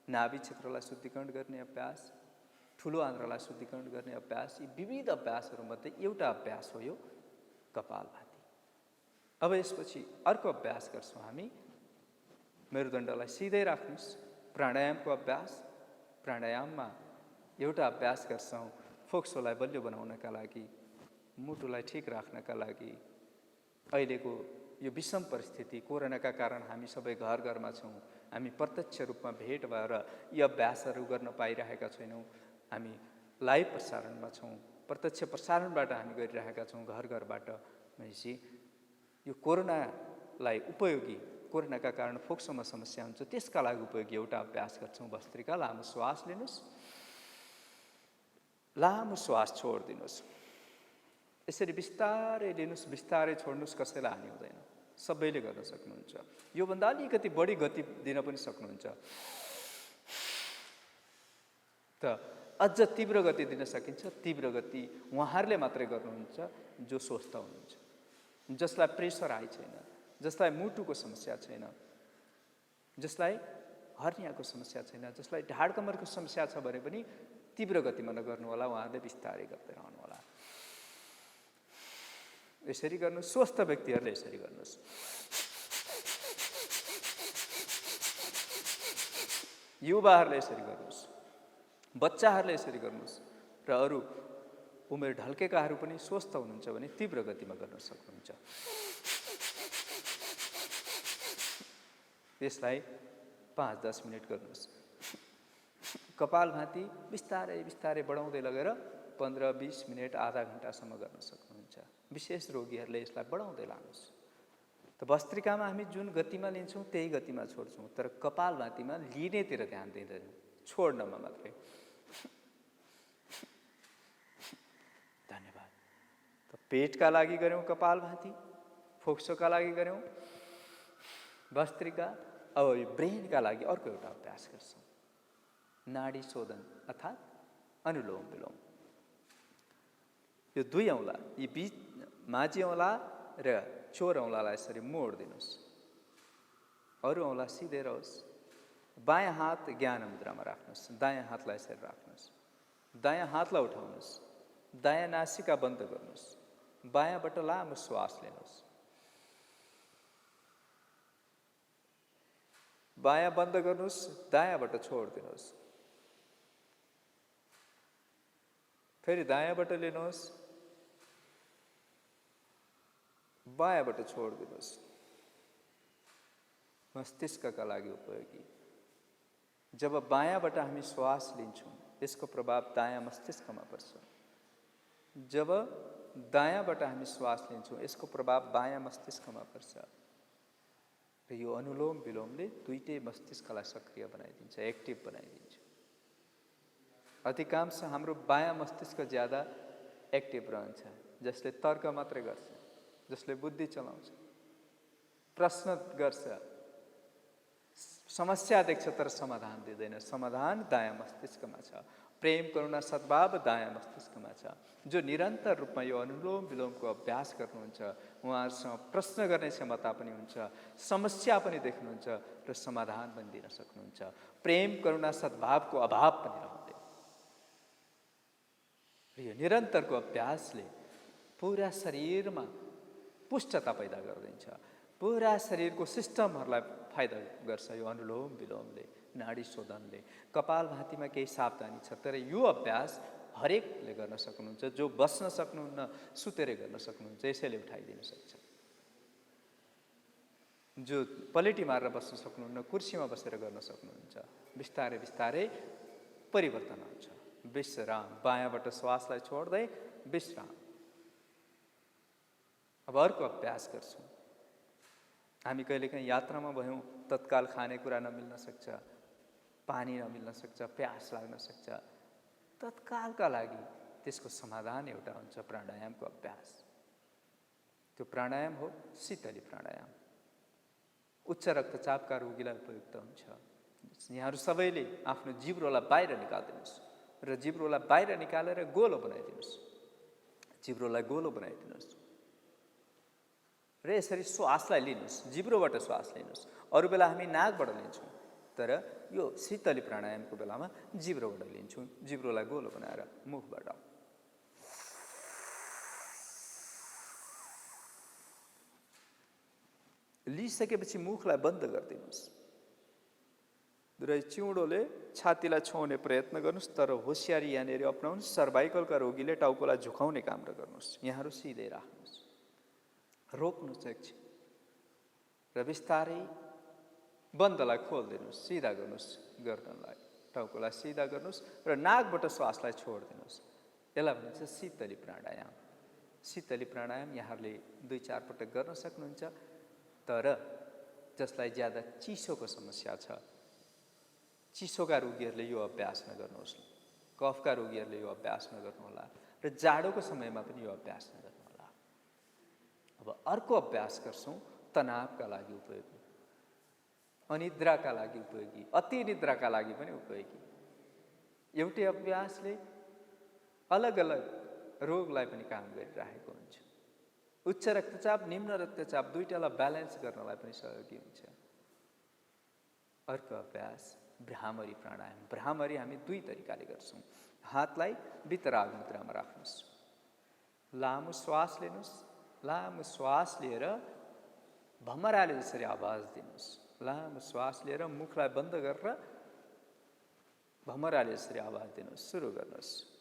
नाभि क्षेत्रलाई शुद्धिकरण गर्ने अभ्यास, ठुलो आन्द्रालाई शुद्धिकरण गर्ने अभ्यास। यी विविध अभ्यासहरूमध्ये एउटा अभ्यास हो यो कपालभाती। अब यसपछि अर्को अभ्यास गर्छौँ हामी। मेरुदण्डलाई सिधै राख्नुहोस्, प्राणायामको अभ्यास, प्राणायाममा एउटा अभ्यास गर्छौँ फोक्सोलाई बलियो बनाउनका लागि, मुटुलाई ठिक राख्नका लागि। अहिलेको यो विषम परिस्थिति, कोरोनाका कारण हामी सबै घर घरमा छौँ, हामी प्रत्यक्ष रूपमा भेट भएर यी अभ्यासहरू गर्न पाइरहेका छैनौँ। हामी लाइभ प्रसारणमा छौँ, प्रत्यक्ष प्रसारणबाट हामी गरिरहेका छौँ घर घरबाट। भनेपछि यो कोरोनालाई उपयोगी, कोरोनाका कारण फोक्सोमा समस्या हुन्छ त्यसका लागि उपयोगी एउटा अभ्यास गर्छौँ भस्त्रिका। लामो श्वास लिनुहोस्, लामो श्वास छोडिदिनुहोस्। यसरी बिस्तारै लिनुहोस्, बिस्तारै छोड्नुहोस्, कसैलाई हानि हुँदैन, सबैले गर्न सक्नुहुन्छ। योभन्दा अलिकति बढी गति दिन पनि सक्नुहुन्छ, त अझ तीव्र गति दिन सकिन्छ। तीव्र गति उहाँहरूले मात्रै गर्नुहुन्छ जो स्वस्थ हुनुहुन्छ, जसलाई प्रेसर हाई छैन, जसलाई मुटुको समस्या छैन, जसलाई हर्नियाको समस्या छैन, जसलाई ढाड कमरको समस्या छ भने पनि तीव्र गतिमा नगर्नु होला, उहाँहरूले बिस्तारै गर्दै रहनु होला। यसरी गर्नुहोस्, स्वस्थ व्यक्तिहरूले यसरी गर्नुहोस्। युवाहरूले यसरी गर्नुहोस्, बच्चाहरूले यसरी गर्नुहोस्, र अरू उमेर ढल्केकाहरू पनि स्वस्थ हुनुहुन्छ भने तीव्र गतिमा गर्न सक्नुहुन्छ। यसलाई 5-10 मिनट गर्नुहोस्। कपालभाती बिस्तारै बिस्तारै बढाउँदै लगेर 15-20 मिनट, आधा घन्टासम्म गर्न सक्नुहुन्छ। विशेष रोगीहरूले यसलाई बढाउँदै लानुहोस्। त भस्त्रिकामा हामी जुन गतिमा लिन्छौँ त्यही गतिमा छोड्छौँ, तर कपालभातीमा लिनेतिर ध्यान दिँदैनौँ, छोड्नमा मात्रै। धन्यवाद। त पेटका लागि गऱ्यौँ कपालभाती, फोक्सोका लागि गऱ्यौँ भस्त्रिका। अब यो ब्रेनका लागि अर्को एउटा अभ्यास गर्छौँ, नाडी शोधन अर्थात् अनुलोम विलोम। यो दुई औँला, यी बीच माझी औँला र चोर औँलालाई यसरी मोडिदिनुहोस्, अरू औँला सिधै रहोस्। बायाँ हात ज्ञान मुद्रामा राख्नुहोस्, दायाँ हातलाई यसरी राख्नुहोस्, दायाँ हातलाई उठाउनुहोस्, दायाँ नासिका बन्द गर्नुहोस्, बायाँबाट लामो श्वास लिनुहोस्, बायाँ बन्द गर्नुहोस्, दायाँबाट छोडिदिनुहोस्, फेरि दायाँबाट लिनुहोस्, बायाँबाट छोडिदिनुहोस्। मस्तिष्कका लागि उपयोगी। जब बायाँबाट हामी श्वास लिन्छौँ यसको प्रभाव दायाँ मस्तिष्कमा पर्छ, जब दायाँबाट हामी श्वास लिन्छौँ यसको प्रभाव बायाँ मस्तिष्कमा पर्छ। र यो अनुलोम विलोमले दुईटै मस्तिष्कलाई सक्रिय बनाइदिन्छ, एक्टिभ बनाइदिन्छ। अधिकांश हाम्रो बायाँ मस्तिष्क ज्यादा एक्टिभ रहन्छ, जसले तर्क मात्रै गर्छ, जसले बुद्धि चलाउँछ, प्रश्न गर्छ, समस्या देख्छ तर समाधान दिँदैन। समाधान दायाँ मस्तिष्कमा छ, प्रेम करुणा सद्भाव दायाँ मस्तिष्कमा छ। जो निरन्तर रूपमा यो अनुलोम विलोमको अभ्यास गर्नुहुन्छ उहाँहरूसँग प्रश्न गर्ने क्षमता पनि हुन्छ, समस्या पनि देख्नुहुन्छ र समाधान पनि दिन सक्नुहुन्छ। प्रेम करुणा सद्भावको अभाव पनि रहँदैन। र यो निरन्तरको अभ्यासले पुरा शरीरमा पुष्टता पैदा गरिदिन्छ, पुरा शरीरको सिस्टमहरूलाई फाइदा गर्छ यो अनुलोम विलोमले, नाडी शोधनले। कपालभातीमा केही सावधानी छ, तर यो अभ्यास हरेकले गर्न सक्नुहुन्छ। जो बस्न सक्नुहुन्न सुतेरै गर्न सक्नुहुन्छ, यसैले उठाइदिन सक्छ। जो पलेटी मारेर बस्न सक्नुहुन्न कुर्सीमा बसेर गर्न सक्नुहुन्छ। बिस्तारै बिस्तारै परिवर्तन हुन्छ। विश्राम, बायाँबाट श्वासलाई छोड्दै विश्राम। अब अर्को अभ्यास गर्छौँ। हामी कहिलेकाहीँ यात्रामा भयौँ, तत्काल खानेकुरा नमिल्न सक्छ, पानी नमिल्न सक्छ, प्यास लाग्न सक्छ। तत्कालका लागि त्यसको समाधान एउटा हुन्छ प्राणायामको अभ्यास। त्यो प्राणायाम हो शीतली प्राणायाम। उच्च रक्तचापका रोगीलाई उपयुक्त हुन्छ। यहाँहरू सबैले आफ्नो जिब्रोलाई बाहिर निकालिदिनुहोस् र जिब्रोलाई बाहिर निकालेर गोलो बनाइदिनुहोस्। जिब्रोलाई गोलो बनाइदिनुहोस् र यसरी श्वासलाई लिनुहोस्, जिब्रोबाट श्वास लिनुहोस्। अरू बेला हामी नाकबाट लिन्छौँ, तर यो शीतली प्राणायामको बेलामा जिब्रोबाट लिन्छौँ, जिब्रोलाई गोलो बनाएर मुखबाट। लिइसकेपछि मुखलाई बन्द गरिदिनुहोस्। दुरै चिउँडोले छातीलाई छुवाउने प्रयत्न गर्नुहोस्, तर होसियारी यहाँनिर अपनाउनुहोस्। सर्भाइकलका रोगीले टाउकोलाई झुकाउने काम गर्नुहोस्। यहाँहरू सिधै राख्नुहोस्, रोक्नुहोस् एकछिन र बिस्तारै बन्दलाई खोलिदिनुहोस्, सिधा गर्नुहोस् गर्दनलाई, टाउकोलाई सिधा गर्नुहोस् र नाकबाट श्वासलाई छोडिदिनुहोस्। यसलाई भनिन्छ शीतली प्राणायाम। शीतली प्राणायाम यहाँहरूले 2-4 पटक गर्न सक्नुहुन्छ, तर जसलाई ज्यादा चिसोको समस्या छ, चिसोका रोगीहरूले यो अभ्यास नगर्नुहोस्, कफका रोगीहरूले यो अभ्यास नगर्नुहोला र जाडोको समयमा पनि यो अभ्यास नगर्नुहोला। अब अर्को अभ्यास गर्छौँ, तनावका लागि उपयोगी, अनिद्राका लागि उपयोगी, अति निद्राका लागि पनि उपयोगी। एउटै अभ्यासले अलग अलग रोगलाई पनि काम गरिरहेको हुन्छ। उच्च रक्तचाप, निम्न रक्तचाप दुईटालाई ब्यालेन्स गर्नलाई पनि सहयोगी हुन्छ। अर्को अभ्यास भ्रामरी प्राणायाम। भ्रामरी हामी 2 तरिकाले गर्छौँ। हातलाई वितराग मुद्रामा राख्नुहोस्, लामो श्वास लिनुहोस्, लामो श्वास लिएर भमराले जसरी आवाज दिनुहोस्। लामो श्वास लिएर मुखलाई बन्द गरेर भमराले जसरी आवाज दिनुहोस्। सुरु गर्नुहोस्।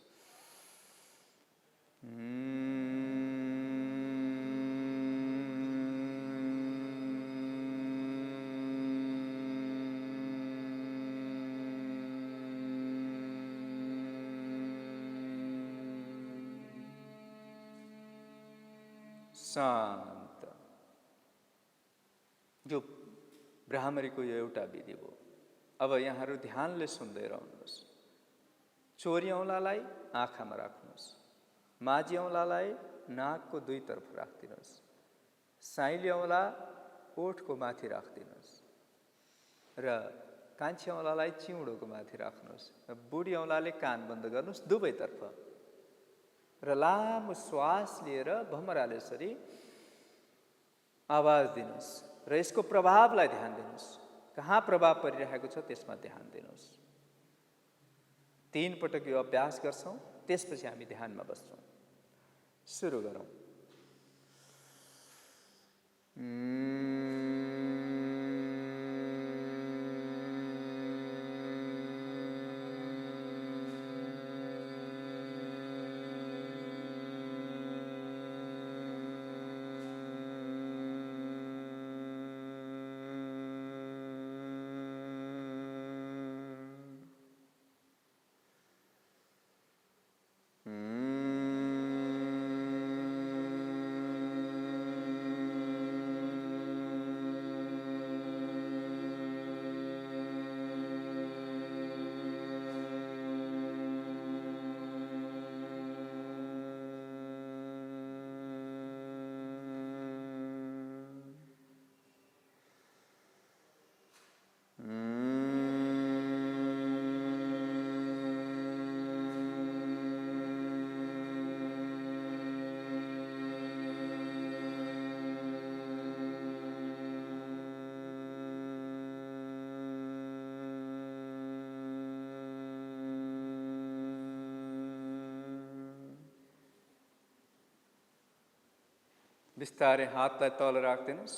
शान्त। यो भ्रामरीको यो एउटा विधि हो। अब यहाँहरू ध्यानले सुन्दै रहनुहोस्। चोरी औँलालाई आँखामा राख्नुहोस्, माझी औँलालाई नाकको 2 तर्फ राखिदिनुहोस्, साइली औँला ओठको माथि राखिदिनुहोस् र कान्छी औँलालाई चिउँडोको माथि राख्नुहोस् र बुढी औँलाले कान बन्द गर्नुहोस् दुवैतर्फ र लामो श्वास लिएर भमराले यसरी आवाज दिनुहोस् र यसको प्रभावलाई ध्यान दिनुहोस्। कहाँ प्रभाव परिरहेको छ त्यसमा ध्यान दिनुहोस्। 3 पटक यो अभ्यास गर्छौँ, त्यसपछि हामी ध्यानमा बस्छौँ। सुरु गरौँ। बिस्तारै हातलाई तल राखिदिनुहोस्,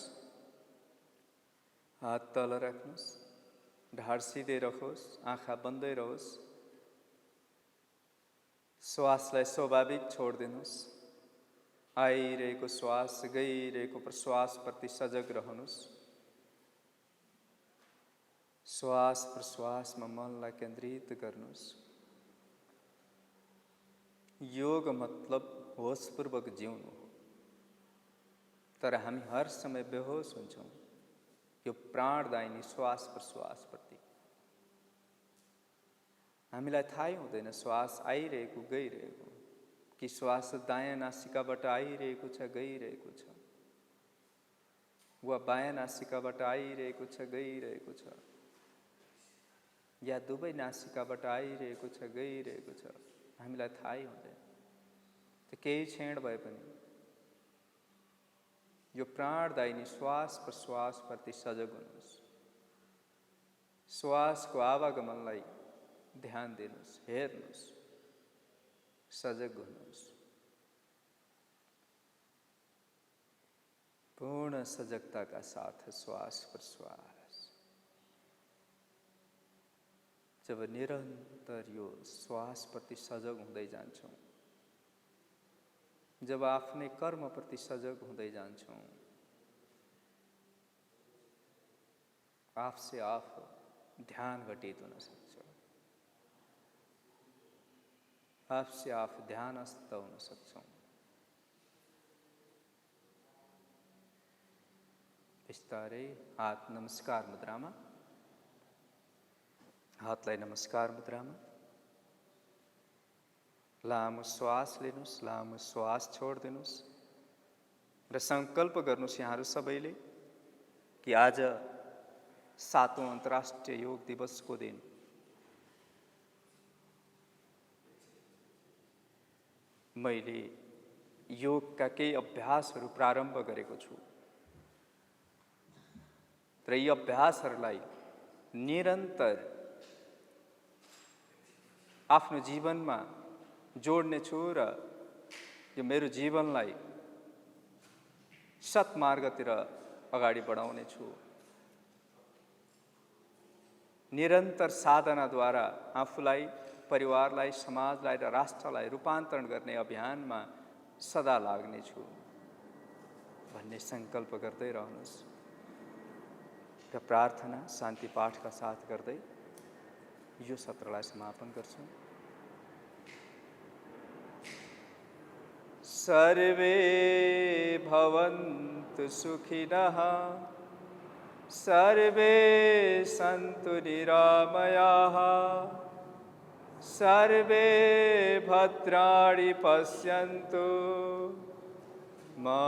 हात तल राख्नुहोस्, ढाड सिधै रहोस्, आँखा बन्दै रहोस्। श्वासलाई स्वाभाविक छोडिदिनुहोस्। आइरहेको श्वास, गइरहेको प्रश्वासप्रति सजग रहनुहोस्। श्वास प्रश्वासमा मनलाई केन्द्रित गर्नुहोस्। योग मतलब होसपूर्वक जिउनु हो, तर हामी हर समय बेहोस हुन्छौँ यो प्राणदायिनी श्वास प्रश्वासप्रति। हामीलाई थाहै हुँदैन श्वास आइरहेको गइरहेको, कि श्वास दायाँ नासिकाबाट आइरहेको छ गइरहेको छ, वा बायाँ नासिकाबाट आइरहेको छ गइरहेको छ, या दुवै नासिकाबाट आइरहेको छ गइरहेको छ, हामीलाई थाहै हुँदैन। त्यो केही क्षण भए पनि यो प्राणदायिनी श्वास प्रश्वासप्रति सजग हुनुहोस्। श्वासको आवागमनलाई ध्यान दिनुहोस्, हेर्नुहोस्, सजग हुनुहोस्। पूर्ण सजगता का साथ श्वास प्रश्वास। जब निरन्तर यो श्वासप्रति सजग हुँदै जान्छौँ, जब आफ्नै कर्मप्रति सजग हुँदै जान्छौँ, आफ से आफ ध्यान घटित हुन सक्छ, आफ से आफ ध्यानस्थ हुन सक्छौँ। बिस्तारै हात नमस्कार मुद्रामा, हातलाई नमस्कार मुद्रामा, लामो श्वास लिनुहोस्, लामो श्वास छोडिदिनुहोस् र सङ्कल्प गर्नुहोस् यहाँहरू सबैले कि आज 7औं अन्तर्राष्ट्रिय योग दिवसको दिन मैले योगका केही अभ्यासहरू प्रारम्भ गरेको छु र यी अभ्यासहरूलाई निरन्तर आफ्नो जीवनमा जोड्ने छु र यो मेरो जीवनलाई सत्मार्गतिर अगाडि बढाउने छु। निरन्तर साधनाद्वारा आफूलाई, परिवारलाई, समाजलाई र राष्ट्रलाई रूपान्तरण गर्ने अभियानमा सदा लाग्ने छु भन्ने सङ्कल्प गर्दै रहनुहोस् र प्रार्थना शान्ति पाठका साथ गर्दै यो सत्रलाई समापन गर्छौँ। सर्वे भवन्तु सुखिनः, सर्वे सन्तु निरामयाः, सर्वे भद्राणि पश्यन्तु, मा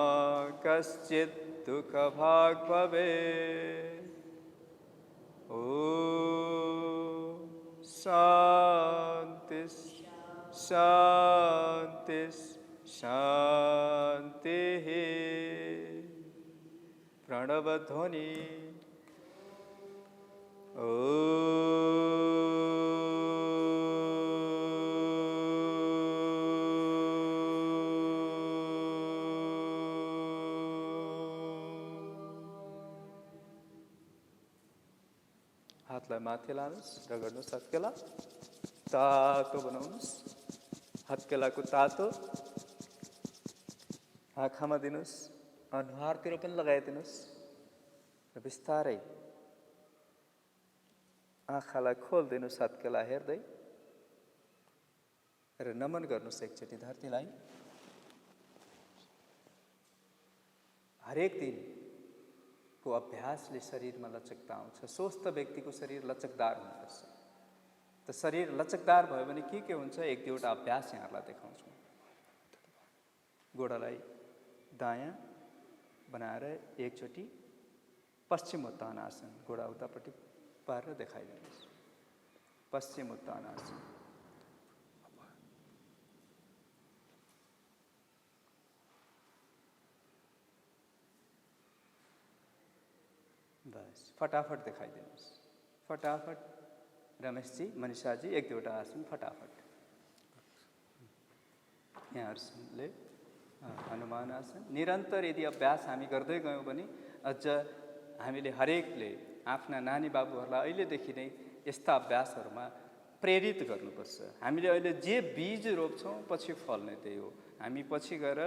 कश्चित् दुःखभाग् भवेत्। ॐ शान्ति शान्ति शान्तिः। प्रणवध्वनि हातलाई माथि लानुहोस्, रगड्नुहोस् हत्केला, तातो बनाउनुहोस्। हत्केलाको तातो आँखामा दिनुहोस्, अनुहारतिर पनि लगाइदिनुहोस् र बिस्तारै आँखालाई खोलिदिनुहोस् हत्केला हेर्दै र नमन गर्नुहोस् एकचोटि धरतीलाई। हरेक दिनको अभ्यासले शरीरमा लचकता आउँछ। स्वस्थ व्यक्तिको शरीर लचकदार हुनुपर्छ। त शरीर लचकदार भयो भने के हुन्छ, एक दुईवटा अभ्यास यहाँहरूलाई देखाउँछु। गोडालाई दायाँ बनाएर एकचोटि पश्चिम उत्तानासन, गोडा उतापट्टि पारेर देखाइदिनुहोस्। पश्चिम उत्तानासन, बस फटाफट देखाइदिनुहोस्। फटाफट रमेशजी, मनिषाजी, एक दुईवटा आसन फटाफट। यहाँहरूले हनुमान आसन निरन्तर यदि अभ्यास हामी गर्दै गयौँ भने अझ हामीले हरेकले आफ्ना नानी बाबुहरूलाई अहिलेदेखि नै यस्ता अभ्यासहरूमा प्रेरित गर्नुपर्छ। हामीले अहिले जे बीज रोप्छौँ पछि फल्ने त्यही हो। हामी पछि गएर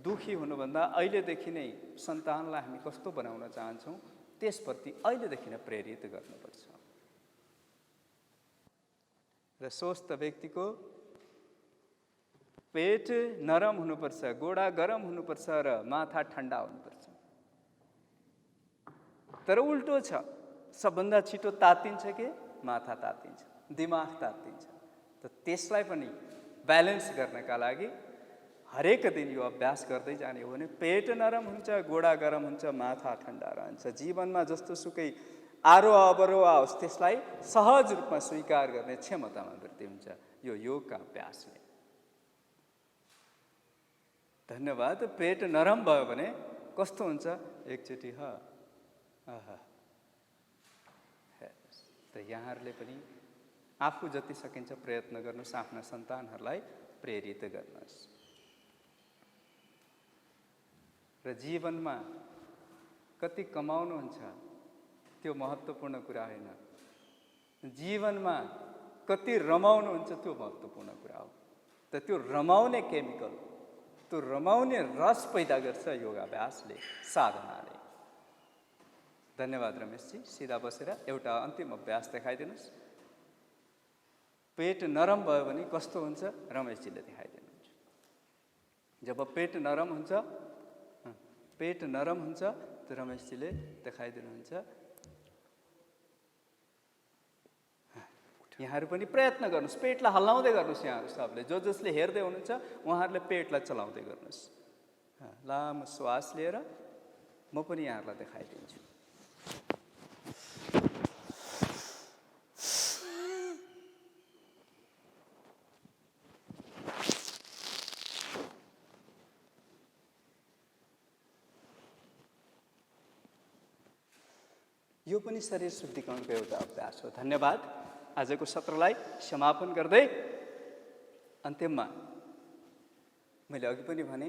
दुखी हुनुभन्दा अहिलेदेखि नै सन्तानलाई हामी कस्तो बनाउन चाहन्छौँ त्यसप्रति अहिलेदेखि नै प्रेरित गर्नुपर्छ। र स्वस्थ व्यक्तिको पेट नरम हुनुपर्छ, गोडा गरम हुनुपर्छ र माथा ठन्डा हुनुपर्छ। तर उल्टो छ, सबभन्दा छिटो तातिन्छ कि माथा तातिन्छ, दिमाग तातिन्छ। त त्यसलाई पनि ब्यालेन्स गर्नका लागि हरेक दिन यो अभ्यास गर्दै जाने हो भने पेट नरम हुन्छ, गोडा गरम हुन्छ, माथा ठन्डा रहन्छ। जीवनमा जस्तो सुकै आरोह अवरोह आओस् त्यसलाई सहज रूपमा स्वीकार गर्ने क्षमतामा वृद्धि हुन्छ यो योगका अभ्यासले। धन्यवाद। पेट नरम भयो भने कस्तो हुन्छ, एकचोटि त यहाँहरूले पनि आफू जति सकिन्छ प्रयत्न गर्नुहोस्, आफ्ना सन्तानहरूलाई प्रेरित गर्नुहोस्। र जीवनमा कति कमाउनुहुन्छ त्यो महत्त्वपूर्ण कुरा होइन, जीवनमा कति रमाउनुहुन्छ त्यो महत्त्वपूर्ण कुरा हो। त त्यो रमाउने केमिकल, त्यो रमाउने रस पैदा गर्छ योगाभ्यासले, साधनाले। धन्यवाद रमेशजी। सिधा बसेर एउटा अन्तिम अभ्यास देखाइदिनुहोस्। पेट नरम भयो भने कस्तो हुन्छ रमेशजीले देखाइदिनुहुन्छ। जब पेट नरम हुन्छ, त रमेशजीले देखाइदिनुहुन्छ। यहाँहरू पनि प्रयत्न गर्नुहोस्, पेटलाई हल्लाउँदै गर्नुहोस्। यहाँहरू सबले, जसले हेर्दै हुनुहुन्छ उहाँहरूले पेटलाई चलाउँदै गर्नुहोस्। लामो श्वास लिएर म पनि यहाँहरूलाई देखाइदिन्छु। यो पनि शरीर शुद्धिकरणको एउटा अभ्यास हो। धन्यवाद। आजको सत्रलाई समापन गर्दै अन्त्यमा मैले अघि पनि भने,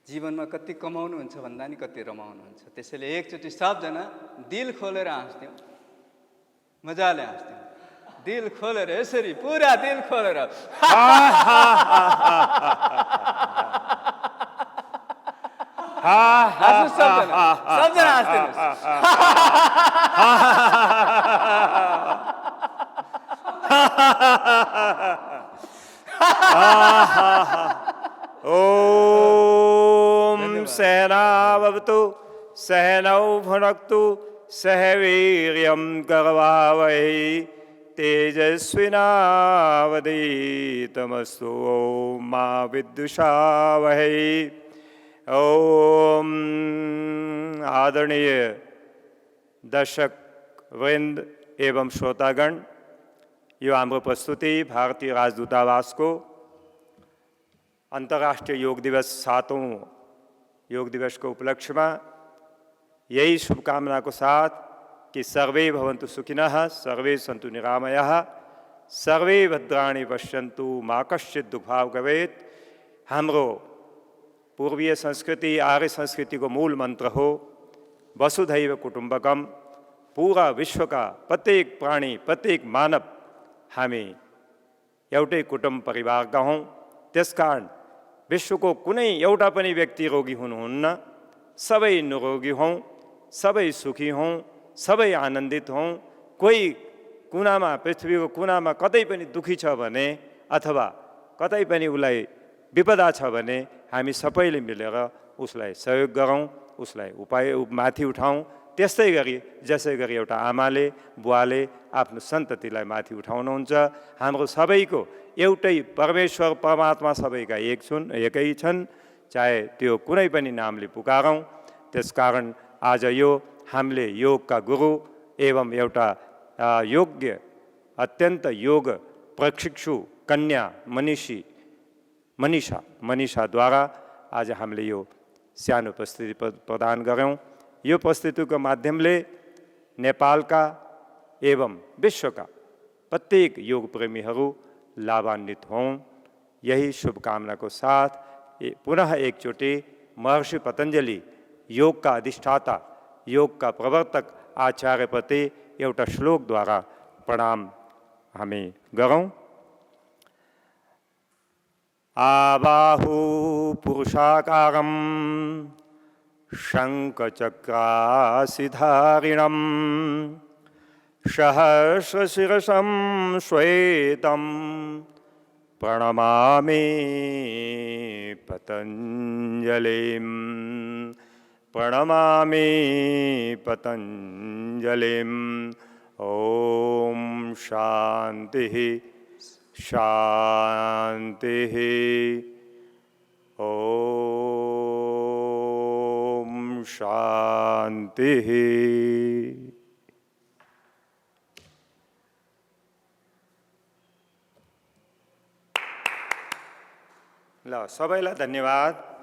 जीवनमा कति कमाउनुहुन्छ भन्दा नि कति रमाउनुहुन्छ। त्यसैले एकचोटि सबजना दिल खोलेर हाँस्थ्यौँ, मजाले हाँस्थ्यौँ। दिल खोलेर, यसरी पुरा दिल खोलेर सबजना हाँस्दिनुहोस्। ओम सहनावतु सहनौ भुनक्तु सह वीर्यं करवावहै तेजस्विनावधीतमस्तु मा विद्विषावहै। ओम आदरणीय दर्शक वृन्द एवं श्रोतागण, यो हाम्रो प्रस्तुति भारतीय राजदूतावासको अन्तर्राष्ट्रिय योग दिवस 7औं योग दिवसको उपलक्ष्यमा यही शुभकामनाको साथ कि सर्वे भवन्तु सुखिनः, सर्वे सन्तु निरामयः, सर्वे भद्राणि पश्यन्तु मा कश्चित् दुःखभाग् भवेत्। हाम्रो पूर्वीय संस्कृति, आर्य संस्कृतिको मूल मन्त्र हो वसुधैव कुटुम्बकम। पूरा विश्वका प्रत्येक प्राणी, प्रत्येक मानव हामी एउटै कुटुम्ब परिवारका हौँ। त्यसकारण विश्वको कुनै एउटा पनि व्यक्ति रोगी हुनुहुन्न। सबै निरोगी हौँ, सबै सुखी हौँ, सबै आनन्दित हौँ। कोही कुनामा, पृथ्वीको कुनामा कतै पनि दुखी छ भने अथवा कतै पनि उसलाई विपदा छ भने हामी सबैले मिलेर उसलाई सहयोग गरौँ, उसलाई माथि उठाउँ। त्यस्तै गरी जसै गरी एउटा आमाले, बुवाले आफ्नो सन्ततिलाई माथि उठाउनुहुन्छ, हाम्रो सबैको एउटै परमेश्वर परमात्मा सबैका एकै छन्, चाहे त्यो कुनै पनि नामले पुकारौँ। त्यसकारण आज यो हामीले योगका गुरु एवं एउटा योग्य, अत्यन्त योग प्रशिक्षु कन्या मनीषाद्वारा आज हामीले यो सानो प्रस्तुति प्रदान गऱ्यौँ। यो प्रस्तुतिको माध्यमले नेपालका एवं विश्वका प्रत्येक योग प्रेमीहरू लाभान्वित हों। यही शुभकामनाको साथ पुनः एकचोटि महर्षि पतञ्जलि, योगका अधिष्ठाता, योगका प्रवर्तक आचार्यप्रति एउटा श्लोकद्वारा प्रणाम हामी गरौँ। आबाहु पुरुषाकारं शङ्खचक्रासिधारिणं सहस्रशिरसं श्वेतं प्रणमामि पतञ्जलिं। प्रणमामि पतञ्जलिम्। ॐ शान्तिः शान्तिः। ॐ शान्तिः। ल सबैलाई धन्यवाद।